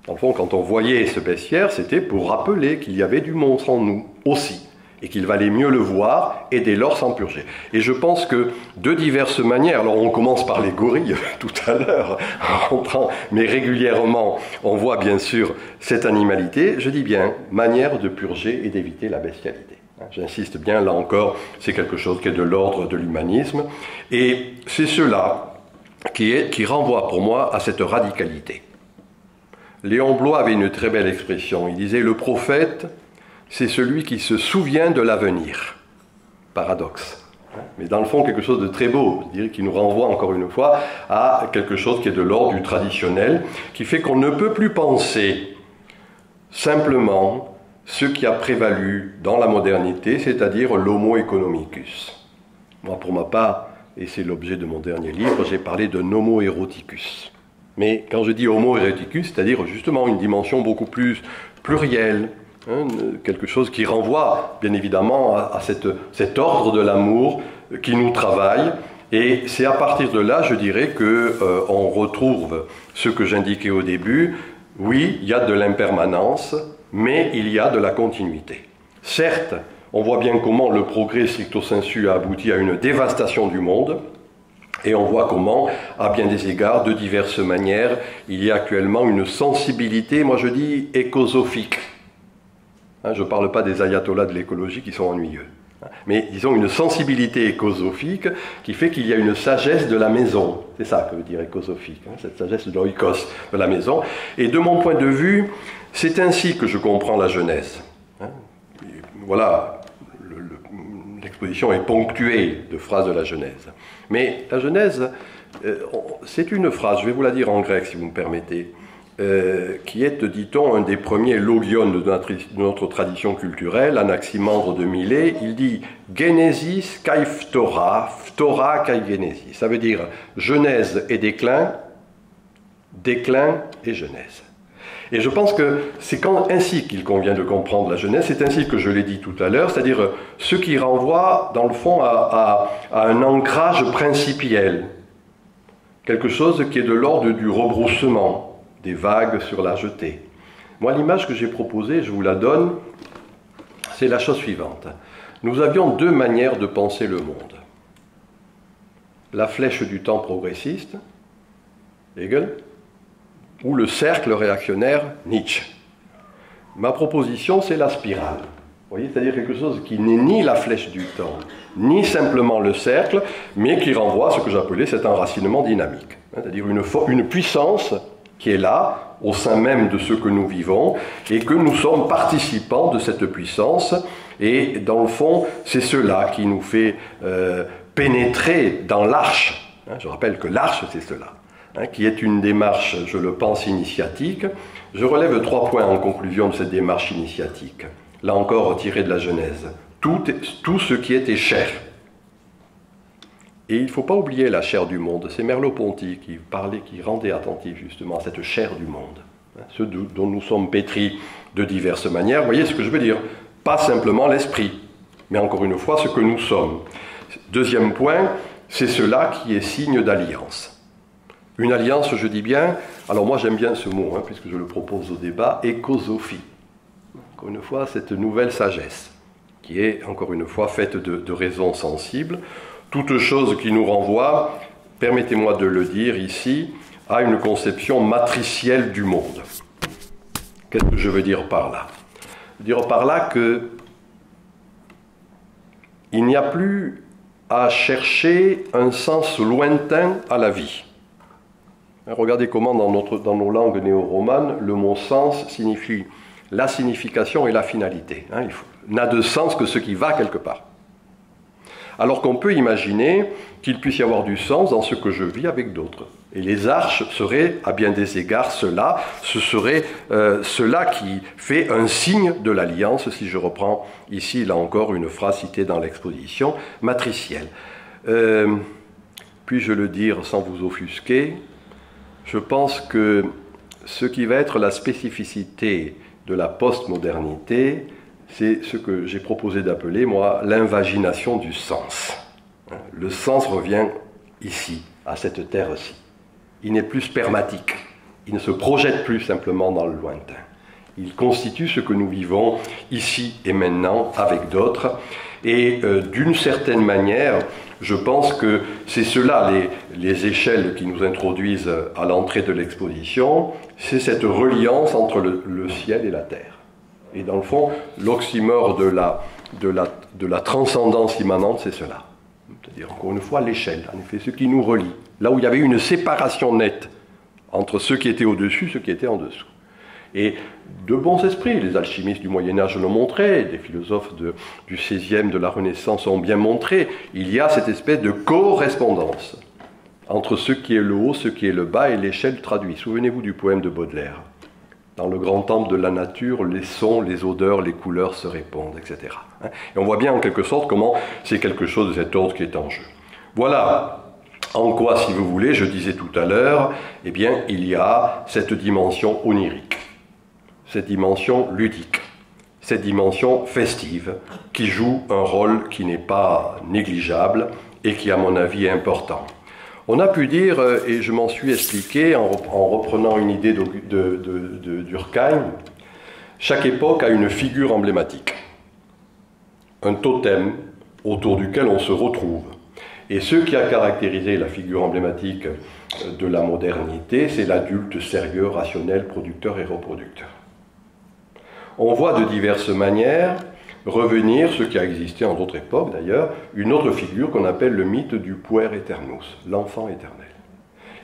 Dans le fond, quand on voyait ce bestiaire, c'était pour rappeler qu'il y avait du monstre en nous aussi, et qu'il valait mieux le voir et dès lors s'en purger. Et je pense que de diverses manières, alors on commence par les gorilles tout à l'heure, en rentrant, mais régulièrement on voit bien sûr cette animalité, je dis bien manière de purger et d'éviter la bestialité. J'insiste bien, là encore, c'est quelque chose qui est de l'ordre de l'humanisme, et c'est cela qui renvoie pour moi à cette radicalité. Léon Bloy avait une très belle expression, il disait « le prophète », c'est celui qui se souvient de l'avenir. Paradoxe. Mais dans le fond, quelque chose de très beau, je dirais, qui nous renvoie encore une fois à quelque chose qui est de l'ordre du traditionnel, qui fait qu'on ne peut plus penser simplement ce qui a prévalu dans la modernité, c'est-à-dire l'homo economicus. Moi, pour ma part, et c'est l'objet de mon dernier livre, j'ai parlé de homo eroticus. Mais quand je dis homo eroticus, c'est-à-dire justement une dimension beaucoup plus plurielle, quelque chose qui renvoie bien évidemment à cet ordre de l'amour qui nous travaille, et c'est à partir de là, je dirais, qu'on retrouve ce que j'indiquais au début. Oui, il y a de l'impermanence, mais il y a de la continuité. Certes, on voit bien comment le progrès stricto sensu a abouti à une dévastation du monde, Et on voit comment, à bien des égards, de diverses manières, il y a actuellement une sensibilité, moi je dis écosophique. Hein, je ne parle pas des ayatollahs de l'écologie qui sont ennuyeux. Mais disons une sensibilité écosophique qui fait qu'il y a une sagesse de la maison. C'est ça que veut dire écosophique, hein, cette sagesse de l'oikos de la maison. Et de mon point de vue, c'est ainsi que je comprends la Genèse. Hein. Voilà, l'exposition est ponctuée de phrases de la Genèse. Mais la Genèse, c'est une phrase, je vais vous la dire en grec si vous me permettez, qui est, dit-on, un des premiers logion de notre tradition culturelle, Anaximandre de Milet. Il dit « Genesis kai phtora, phtora kai Genesis ». Ça veut dire « Genèse et déclin, déclin et Genèse ». Et je pense que c'est ainsi qu'il convient de comprendre la Genèse, c'est ainsi que je l'ai dit tout à l'heure, c'est-à-dire ce qui renvoie, dans le fond, à un ancrage principiel, quelque chose qui est de l'ordre du rebroussement, des vagues sur la jetée. Moi, l'image que j'ai proposée, je vous la donne, c'est la chose suivante. Nous avions deux manières de penser le monde. La flèche du temps progressiste, Hegel, ou le cercle réactionnaire, Nietzsche. Ma proposition, c'est la spirale. Vous voyez, c'est-à-dire quelque chose qui n'est ni la flèche du temps, ni simplement le cercle, mais qui renvoie à ce que j'appelais cet enracinement dynamique. C'est-à-dire une puissance qui est là, au sein même de ce que nous vivons, et que nous sommes participants de cette puissance, et dans le fond, c'est cela qui nous fait pénétrer dans l'arche. Je rappelle que l'arche, c'est cela, qui est une démarche, je le pense, initiatique. Je relève 3 points en conclusion de cette démarche initiatique, là encore tiré de la Genèse. Tout ce qui était chair. Et il ne faut pas oublier la chair du monde. C'est Merleau-Ponty qui rendait attentif justement à cette chair du monde, ce dont nous sommes pétris de diverses manières. Vous voyez ce que je veux dire? Pas simplement l'esprit, mais encore une fois ce que nous sommes. Deuxième point, c'est cela qui est signe d'alliance. Une alliance, je dis bien, alors moi j'aime bien ce mot, puisque je le propose au débat, écosophie. Encore une fois, cette nouvelle sagesse, qui est encore une fois faite de raisons sensibles, toute chose qui nous renvoie, permettez-moi de le dire ici, à une conception matricielle du monde. Qu'est-ce que je veux dire par là? Je veux dire par là que il n'y a plus à chercher un sens lointain à la vie. Regardez comment dans nos langues néo-romanes, le mot sens signifie la signification et la finalité. Il n'a de sens que ce qui va quelque part. Alors qu'on peut imaginer qu'il puisse y avoir du sens dans ce que je vis avec d'autres. Et les arches seraient, à bien des égards, ce serait cela qui fait un signe de l'alliance, si je reprends ici, là encore, une phrase citée dans l'exposition, matricielle. Puis-je le dire sans vous offusquer, je pense que ce qui va être la spécificité de la postmodernité, c'est ce que j'ai proposé d'appeler, moi, l'invagination du sens. Le sens revient ici, à cette terre-ci. Il n'est plus spermatique. Il ne se projette plus simplement dans le lointain. Il constitue ce que nous vivons ici et maintenant avec d'autres. Et d'une certaine manière, je pense que c'est cela, les échelles qui nous introduisent à l'entrée de l'exposition, c'est cette reliance entre le ciel et la terre. Et dans le fond, l'oxymore de la transcendance immanente, c'est cela. C'est-à-dire, encore une fois, l'échelle, en effet, ce qui nous relie. Là où il y avait une séparation nette entre ceux qui étaient au-dessus et ceux qui étaient en dessous. Et de bons esprits, les alchimistes du Moyen-Âge l'ont montré, des philosophes du XVIe, de la Renaissance ont bien montré, il y a cette espèce de correspondance entre ce qui est le haut, ce qui est le bas, et l'échelle traduit. Souvenez-vous du poème de Baudelaire. Dans le grand temple de la nature, les sons, les odeurs, les couleurs se répondent, etc. Et on voit bien en quelque sorte comment c'est quelque chose de cet ordre qui est en jeu. Voilà en quoi, si vous voulez, je disais tout à l'heure, eh bien, il y a cette dimension onirique, cette dimension ludique, cette dimension festive, qui joue un rôle qui n'est pas négligeable et qui, à mon avis, est important. On a pu dire, et je m'en suis expliqué en reprenant une idée d'Durkheim, chaque époque a une figure emblématique, un totem autour duquel on se retrouve. Et ce qui a caractérisé la figure emblématique de la modernité, c'est l'adulte sérieux, rationnel, producteur et reproducteur. On voit de diverses manières revenir, ce qui a existé en d'autres époques d'ailleurs, une autre figure qu'on appelle le mythe du puer aeternus, l'enfant éternel.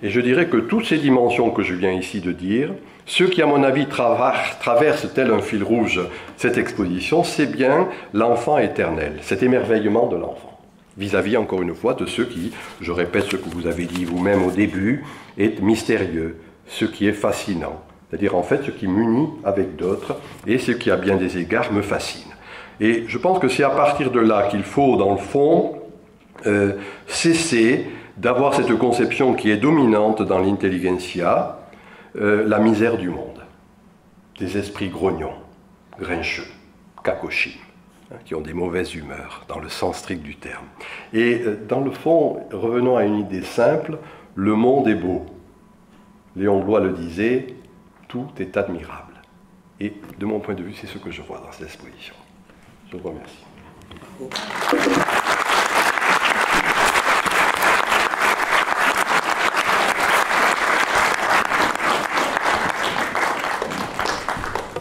Et je dirais que toutes ces dimensions que je viens ici de dire, ce qui à mon avis traverse tel un fil rouge cette exposition, c'est bien l'enfant éternel, cet émerveillement de l'enfant, vis-à-vis encore une fois de ce qui, je répète ce que vous avez dit vous-même au début, est mystérieux, ce qui est fascinant, c'est-à-dire en fait ce qui m'unit avec d'autres et ce qui à bien des égards me fascine. Et je pense que c'est à partir de là qu'il faut, dans le fond, cesser d'avoir cette conception qui est dominante dans l'intelligentsia, la misère du monde, des esprits grognons, grincheux, kakoshim, qui ont des mauvaises humeurs, dans le sens strict du terme. Et dans le fond, revenons à une idée simple, le monde est beau. Léon Bloy le disait, tout est admirable. Et de mon point de vue, c'est ce que je vois dans cette exposition. Je vous remercie.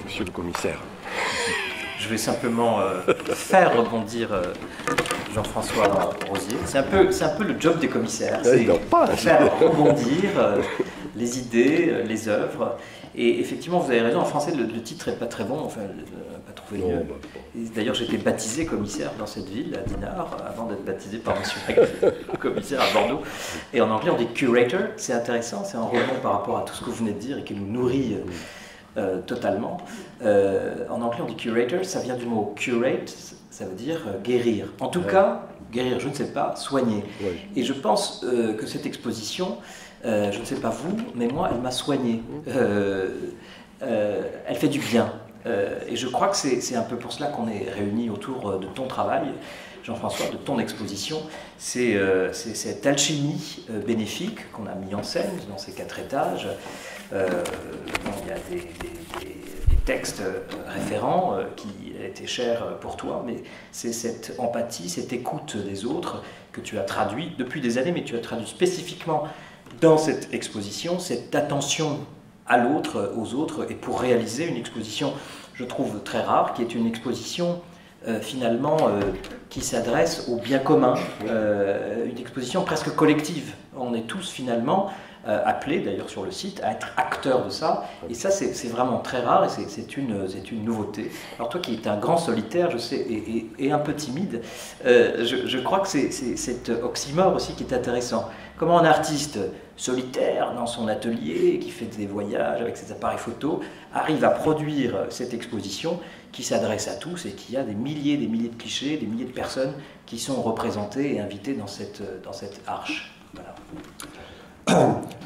Monsieur le commissaire. Je vais simplement faire rebondir Jean-François Rosier. C'est un peu le job des commissaires, c'est faire rebondir les idées, les œuvres. Et effectivement, vous avez raison, en français, le titre n'est pas très bon, enfin, pas trouvé mieux. D'ailleurs, j'ai été baptisé commissaire dans cette ville, à Dinard, avant d'être baptisé par M. Magret, commissaire à Bordeaux. Et en anglais, on dit curator, c'est intéressant, c'est un rebond par rapport à tout ce que vous venez de dire et qui nous nourrit totalement. En anglais, on dit curator, ça vient du mot curate, ça veut dire guérir. En tout cas, guérir, je ne sais pas, soigner. Et je pense que cette exposition, je ne sais pas vous, mais moi, elle m'a soigné. Elle fait du bien. Et je crois que c'est un peu pour cela qu'on est réunis autour de ton travail, Jean-François, de ton exposition. C'est cette alchimie bénéfique qu'on a mis en scène dans ces 4 étages. Il y a des textes référents qui étaient chers pour toi, mais c'est cette empathie, cette écoute des autres que tu as traduit depuis des années, mais tu as traduit spécifiquement dans cette exposition, cette attention à l'autre, aux autres, et pour réaliser une exposition, je trouve, très rare, qui est une exposition finalement qui s'adresse au bien commun, une exposition presque collective. On est tous finalement appelés, d'ailleurs sur le site, à être acteurs de ça, et ça c'est vraiment très rare, et c'est une nouveauté. Alors toi qui es un grand solitaire, je sais, et un peu timide, je crois que c'est cet oxymore aussi qui est intéressant. Comment un artiste solitaire dans son atelier, qui fait des voyages avec ses appareils photo, arrive à produire cette exposition qui s'adresse à tous et qui a des milliers de clichés, des milliers de personnes qui sont représentées et invitées dans cette arche. Voilà.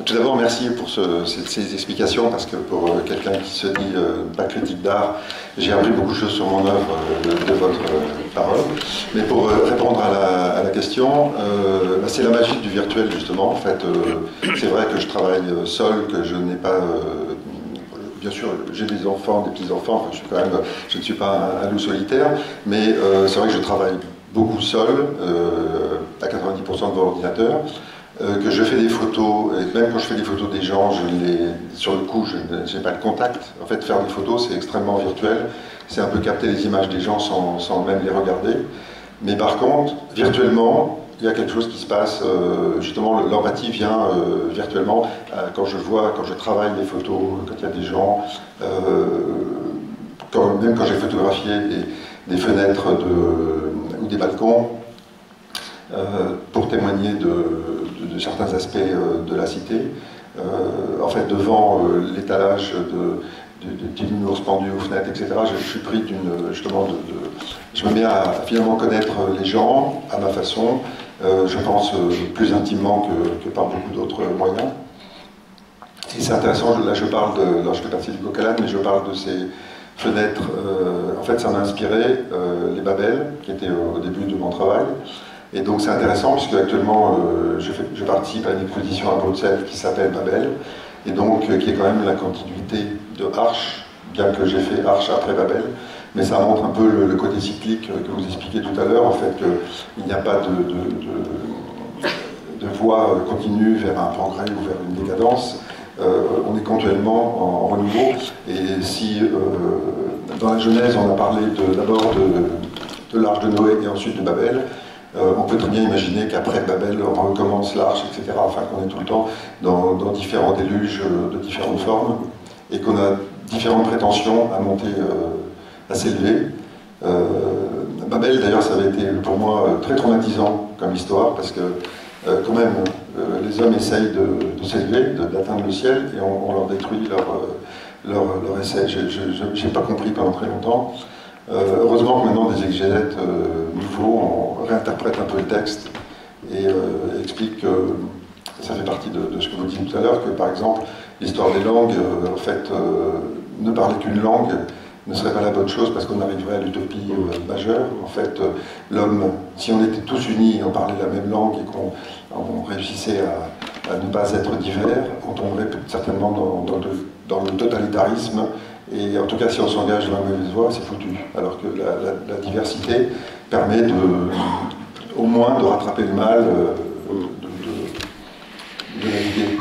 Tout d'abord, merci pour ces explications, parce que pour quelqu'un qui se dit pas critique d'art, j'ai appris beaucoup de choses sur mon œuvre de votre parole. Mais pour répondre à la question, c'est la magie du virtuel, justement. En fait, c'est vrai que je travaille seul, que je n'ai pas... bien sûr, j'ai des enfants, des petits-enfants, je ne suis pas un loup solitaire, mais c'est vrai que je travaille beaucoup seul, à 90% devant l'ordinateur. Que je fais des photos, et même quand je fais des photos des gens, sur le coup, je n'ai pas de contact. En fait, faire des photos, c'est extrêmement virtuel. C'est un peu capter les images des gens sans même les regarder. Mais par contre, virtuellement, il y a quelque chose qui se passe. Justement, l'empathie vient virtuellement quand je travaille les photos, quand il y a des gens, même quand j'ai photographié des fenêtres ou des balcons, pour témoigner de certains aspects de la cité. En fait, devant l'étalage de dinours pendus aux fenêtres, etc., je suis pris je me mets à finalement connaître les gens à ma façon, je pense plus intimement que par beaucoup d'autres moyens. Et c'est intéressant, là je fais partie du Coq à l'âne, mais je parle de ces fenêtres. En fait, ça m'a inspiré les Babel, qui étaient au début de mon travail. Et donc c'est intéressant puisque actuellement je participe à une exposition à Bruxelles qui s'appelle Babel, et donc qui est quand même la continuité de Arche, bien que j'ai fait Arche après Babel, mais ça montre un peu le côté cyclique que vous expliquiez tout à l'heure, en fait qu'il n'y a pas voie continue vers un progrès ou vers une décadence. On est continuellement en renouveau. Et si dans la Genèse on a parlé d'abord de l'Arche de Noé et ensuite de Babel, on peut très bien imaginer qu'après Babel on recommence l'Arche, etc. Enfin qu'on est tout le temps dans différents déluges de différentes formes et qu'on a différentes prétentions à monter, à s'élever. Babel d'ailleurs ça avait été pour moi très traumatisant comme histoire parce que quand même les hommes essayent de s'élever, d'atteindre le ciel et on leur détruit leur essai. Je n'ai pas compris pendant très longtemps. Heureusement que maintenant des exégètes nouveaux réinterprètent un peu le texte et expliquent que ça fait partie de ce que vous disiez tout à l'heure, que par exemple l'histoire des langues, en fait, ne parler qu'une langue ne serait pas la bonne chose parce qu'on arriverait à l'utopie majeure. En fait, l'homme, si on était tous unis, on parlait la même langue et qu'on réussissait à ne pas être divers, on tomberait certainement dans le totalitarisme. Et en tout cas, si on s'engage dans la mauvaise voie, c'est foutu. Alors que la diversité permet au moins de rattraper le mal, de naviguer.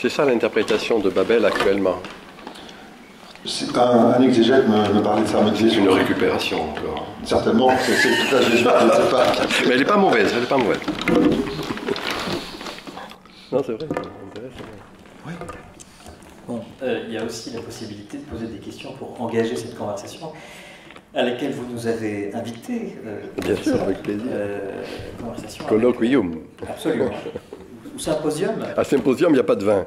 C'est ça l'interprétation de Babel actuellement. Un exégète me parlait de ça. C'est une récupération encore. Certainement, c'est tout à fait, je ne sais pas. Mais elle n'est pas mauvaise, elle n'est pas mauvaise. Non, c'est vrai, Oui. Bon, il y a aussi la possibilité de poser des questions pour engager cette conversation à laquelle vous nous avez invités. Bien sûr, avec plaisir. Conversation. Colloquium. Absolument. Ou symposium. À symposium, il n'y a pas de vin.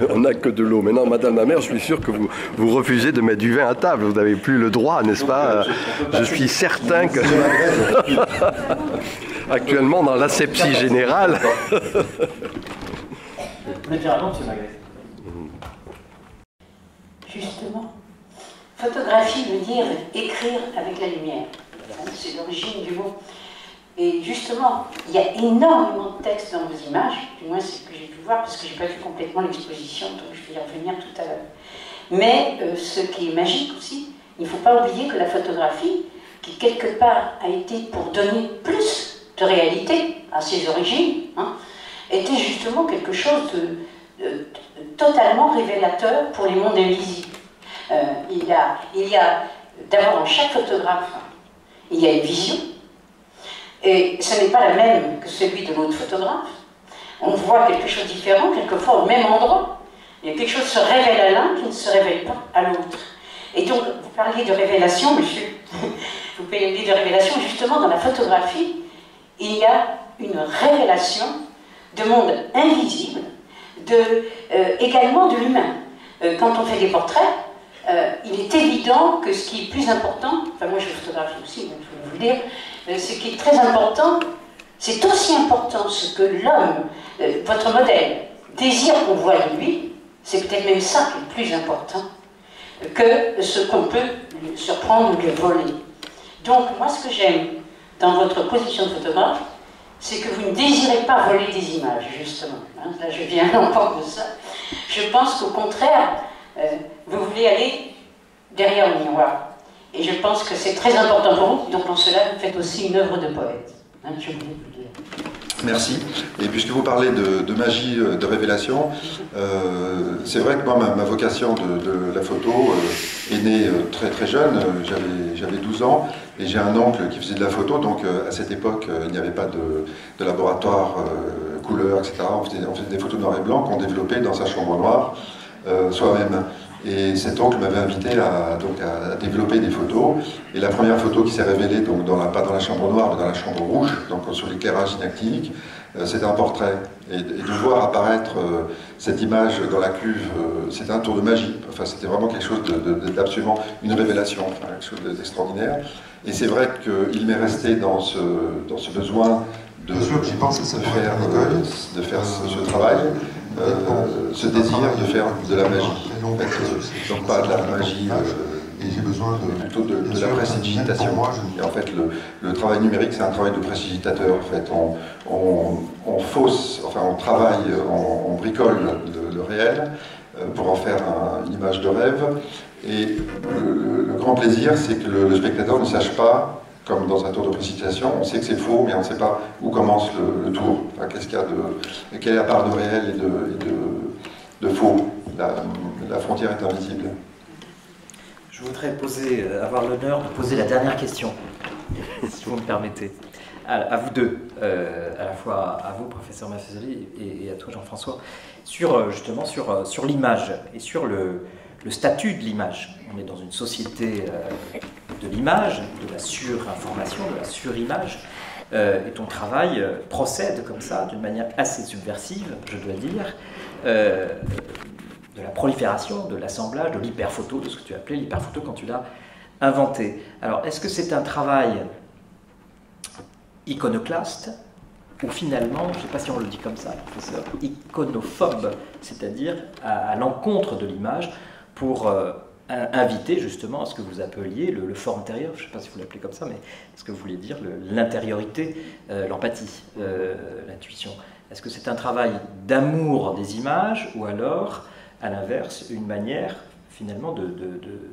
On n'a que de l'eau. Maintenant, madame ma mère, je suis sûr que vous refusez de mettre du vin à table. Vous n'avez plus le droit, n'est-ce pas? Je suis certain que... Actuellement, dans l'asepsie générale... Vous voulez dire avant, M. Magret? Justement, photographie veut dire écrire avec la lumière. C'est l'origine du mot. Et justement, il y a énormément de textes dans vos images, du moins c'est ce que j'ai pu voir, parce que je n'ai pas vu complètement l'exposition, donc je vais y revenir tout à l'heure. Mais ce qui est magique aussi, il ne faut pas oublier que la photographie, qui quelque part a été pour donner plus de réalité à ses origines, était justement quelque chose de totalement révélateur pour les mondes invisibles. Il y a d'abord dans chaque photographe, il y a une vision, et ce n'est pas la même que celui de l'autre photographe. On voit quelque chose de différent, quelquefois au même endroit. Il y a quelque chose qui se révèle à l'un qui ne se révèle pas à l'autre. Et donc, vous parliez de révélation, monsieur. Vous parliez de révélation, justement, dans la photographie, il y a une révélation de monde invisible, également de l'humain. Quand on fait des portraits, il est évident que ce qui est plus important, enfin moi je photographie aussi, donc je vais vous le dire, ce qui est très important, c'est aussi important ce que l'homme, votre modèle, désire qu'on voit de lui, c'est peut-être même ça qui est le plus important, que ce qu'on peut lui surprendre ou lui voler. Donc moi ce que j'aime dans votre position de photographe, c'est que vous ne désirez pas voler des images, justement. Là je viens encore de ça. Je pense qu'au contraire, vous voulez aller derrière le miroir. Et je pense que c'est très important pour vous, donc en cela, vous faites aussi une œuvre de poète. Je voulais vous le dire. Merci. Et puisque vous parlez de magie, de révélation, c'est vrai que moi, ma vocation de la photo est née très très jeune. J'avais 12 ans et j'ai un oncle qui faisait de la photo, donc à cette époque, il n'y avait pas de laboratoire couleur, etc. On faisait des photos noir et blanc qu'on développait dans sa chambre noire soi-même. Et cet oncle m'avait invité à développer des photos. Et la première photo qui s'est révélée, donc pas dans la chambre noire, mais dans la chambre rouge, donc sur l'éclairage inactinique, c'était un portrait. Et de voir apparaître cette image dans la cuve, c'était un tour de magie. Enfin, c'était vraiment quelque chose d'absolument une révélation, enfin, quelque chose d'extraordinaire. Et c'est vrai qu'il m'est resté dans ce besoin de faire ce travail. Ce désir de faire de la magie, en fait, donc pas de la magie, plutôt de la prestidigitation. Et en fait, le travail numérique, c'est un travail de prestidigitateur. En fait, on fausse, enfin, on travaille, on bricole le réel pour en faire une image de rêve. Et le grand plaisir, c'est que le spectateur ne sache pas comme dans un tour de précipitation, on sait que c'est faux, mais on ne sait pas où commence le tour. Enfin, qu'est-ce qu'il y a de, quelle est la part de réel et de faux. La frontière est invisible. Je voudrais avoir l'honneur de poser la dernière question, si vous me permettez, à vous deux, à la fois à vous, professeur Maffezoli, et à toi, Jean-François, justement sur l'image et sur le statut de l'image. On est dans une société de l'image, de la surinformation, de la surimage, et ton travail procède comme ça, d'une manière assez subversive, je dois dire, de la prolifération, de l'assemblage, de l'hyperphoto, de ce que tu appelais l'hyperphoto quand tu l'as inventé. Alors, est-ce que c'est un travail iconoclaste, ou finalement, je ne sais pas si on le dit comme ça, professeur, iconophobe, c'est-à-dire à l'encontre de l'image, pour inviter justement à ce que vous appeliez le fort intérieur, je ne sais pas si vous l'appelez comme ça, mais ce que vous voulez dire, l'intériorité, l'empathie, l'intuition. Est-ce que c'est un travail d'amour des images, ou alors, à l'inverse, une manière finalement de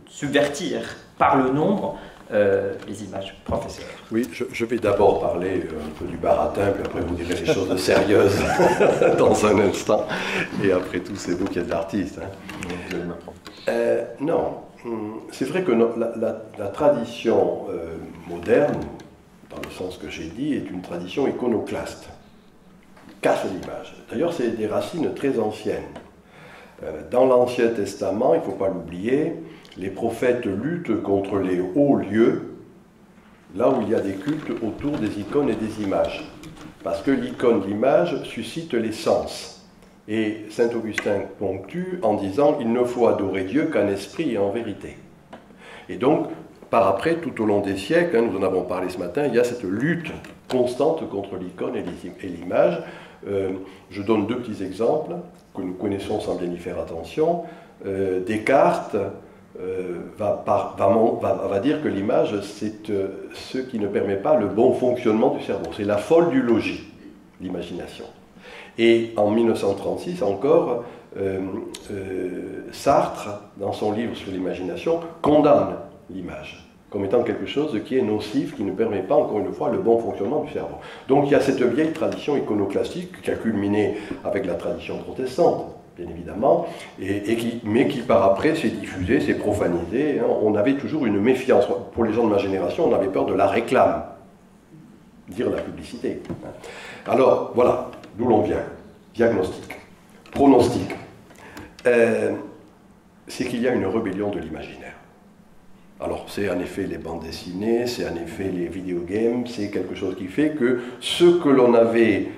subvertir par le nombre les images? Professeur. Oui, je vais d'abord parler un peu du baratin, puis après vous direz les choses sérieuses dans un instant. Et après tout, c'est vous qui êtes l'artiste. Non, c'est vrai que la tradition moderne, dans le sens que j'ai dit, est une tradition iconoclaste. Casse l'image. D'ailleurs, c'est des racines très anciennes. Dans l'Ancien Testament, il ne faut pas l'oublier, les prophètes luttent contre les hauts lieux, là où il y a des cultes autour des icônes et des images. Parce que l'icône, l'image, suscite les sens. Et saint Augustin ponctue en disant « Il ne faut adorer Dieu qu'en esprit et en vérité ». Et donc, par après, tout au long des siècles, nous en avons parlé ce matin, il y a cette lutte constante contre l'icône et l'image. Je donne deux petits exemples que nous connaissons sans bien y faire attention. Descartes va dire que l'image, c'est ce qui ne permet pas le bon fonctionnement du cerveau. C'est la folle du logis, l'imagination. Et en 1936 encore, Sartre, dans son livre sur l'imagination, condamne l'image comme étant quelque chose qui est nocif, qui ne permet pas, encore une fois, le bon fonctionnement du cerveau. Donc il y a cette vieille tradition iconoclastique qui a culminé avec la tradition protestante, bien évidemment, mais qui par après s'est diffusée, s'est profanisée. Hein. On avait toujours une méfiance. Pour les gens de ma génération, on avait peur de la réclame, dire la publicité. Alors, voilà, d'où l'on vient. Diagnostic. Pronostic. C'est qu'il y a une rébellion de l'imaginaire. Alors, c'est en effet les bandes dessinées, c'est en effet les vidéogames, c'est quelque chose qui fait que ce que l'on avait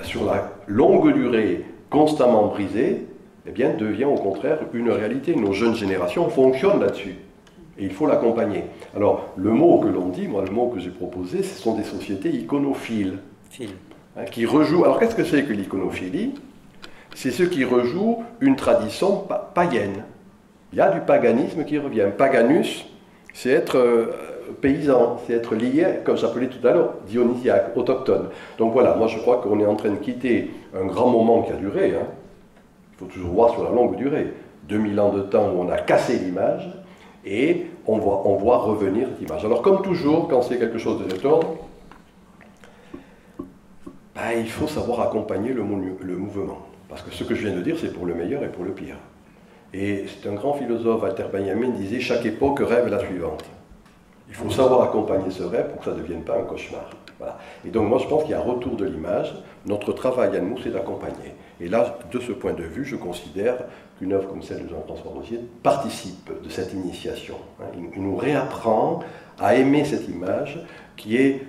sur la longue durée constamment brisé, eh bien, devient au contraire une réalité. Nos jeunes générations fonctionnent là-dessus. Et il faut l'accompagner. Alors, le mot que l'on dit, moi, le mot que j'ai proposé, ce sont des sociétés iconophiles. Hein, qui rejouent. Alors, qu'est-ce que c'est que l'iconophilie? C'est ce qui rejoue une tradition païenne. Il y a du paganisme qui revient. Paganus, c'est être paysan, c'est être lié, comme j'appelais tout à l'heure, dionysiaque, autochtone. Donc voilà, moi je crois qu'on est en train de quitter un grand moment qui a duré. Hein. Il faut toujours voir sur la longue durée. 2000 ans de temps où on a cassé l'image, et on voit revenir cette image. Alors comme toujours, quand c'est quelque chose de cet ordre, il faut savoir accompagner le mouvement. Parce que ce que je viens de dire, c'est pour le meilleur et pour le pire. Et c'est un grand philosophe, Walter Benjamin, disait « Chaque époque rêve la suivante ». Il faut savoir accompagner ce rêve pour que ça ne devienne pas un cauchemar. Voilà. Et donc moi je pense qu'il y a un retour de l'image. Notre travail à nous, c'est d'accompagner. Et là, de ce point de vue, je considère qu'une œuvre comme celle de Jean-François Rosier participe de cette initiation. Il nous réapprend à aimer cette image qui est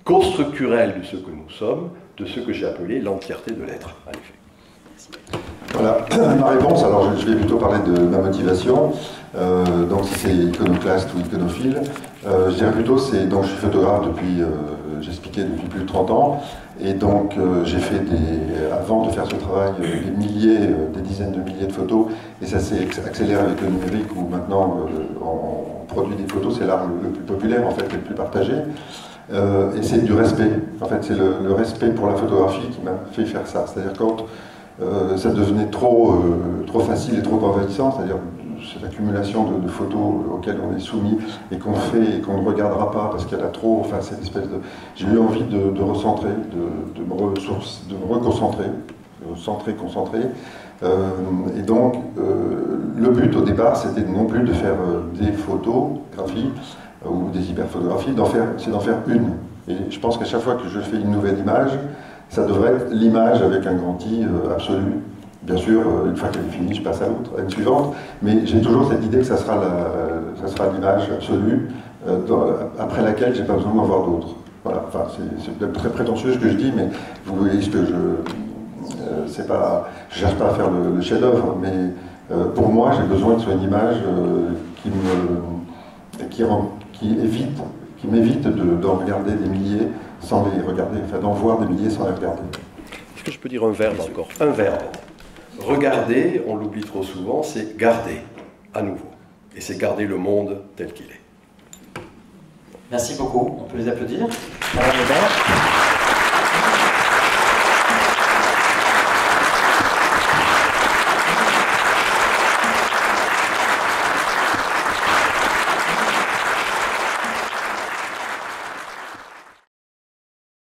co-structurelle de ce que nous sommes, de ce que j'ai appelé l'entièreté de l'être, en effet. Voilà, ma réponse, alors je vais plutôt parler de ma motivation, donc si c'est iconoclaste ou iconophile, je dirais plutôt, donc je suis photographe depuis, j'expliquais, depuis plus de 30 ans, et donc j'ai fait avant de faire ce travail, des dizaines de milliers de photos, et ça s'est accéléré avec le numérique, où maintenant on produit des photos, c'est l'art le plus populaire, en fait, le plus partagé. Et c'est du respect, en fait, c'est le respect pour la photographie qui m'a fait faire ça. C'est-à-dire quand ça devenait trop facile et trop envahissant, c'est-à-dire cette accumulation de photos auxquelles on est soumis et qu'on fait et qu'on ne regardera pas parce qu'il y en a trop, enfin cette espèce de... J'ai eu envie de recentrer, de me reconcentrer, concentrer. Et donc, le but au départ, c'était non plus de faire des photographies ou des hyperphotographies, c'est d'en faire une. Et je pense qu'à chaque fois que je fais une nouvelle image, ça devrait être l'image avec un grand I absolu. Bien sûr, une fois qu'elle est finie, je passe à l'autre, à une suivante, mais j'ai toujours cette idée que ça sera l'image absolue, après laquelle j'ai pas besoin d'en voir d'autres. Voilà, enfin, c'est peut-être très prétentieux ce que je dis, mais vous voyez ce que je cherche pas à faire le chef-d'œuvre, mais pour moi, j'ai besoin que ce soit une image qui m'évite d'en regarder des milliers sans les regarder, enfin d'en voir des milliers sans les regarder. Est-ce que je peux dire un verbe encore? Un verbe. Regarder, on l'oublie trop souvent, c'est garder, à nouveau. Et c'est garder le monde tel qu'il est. Merci beaucoup. On peut les applaudir. Madame Hébert.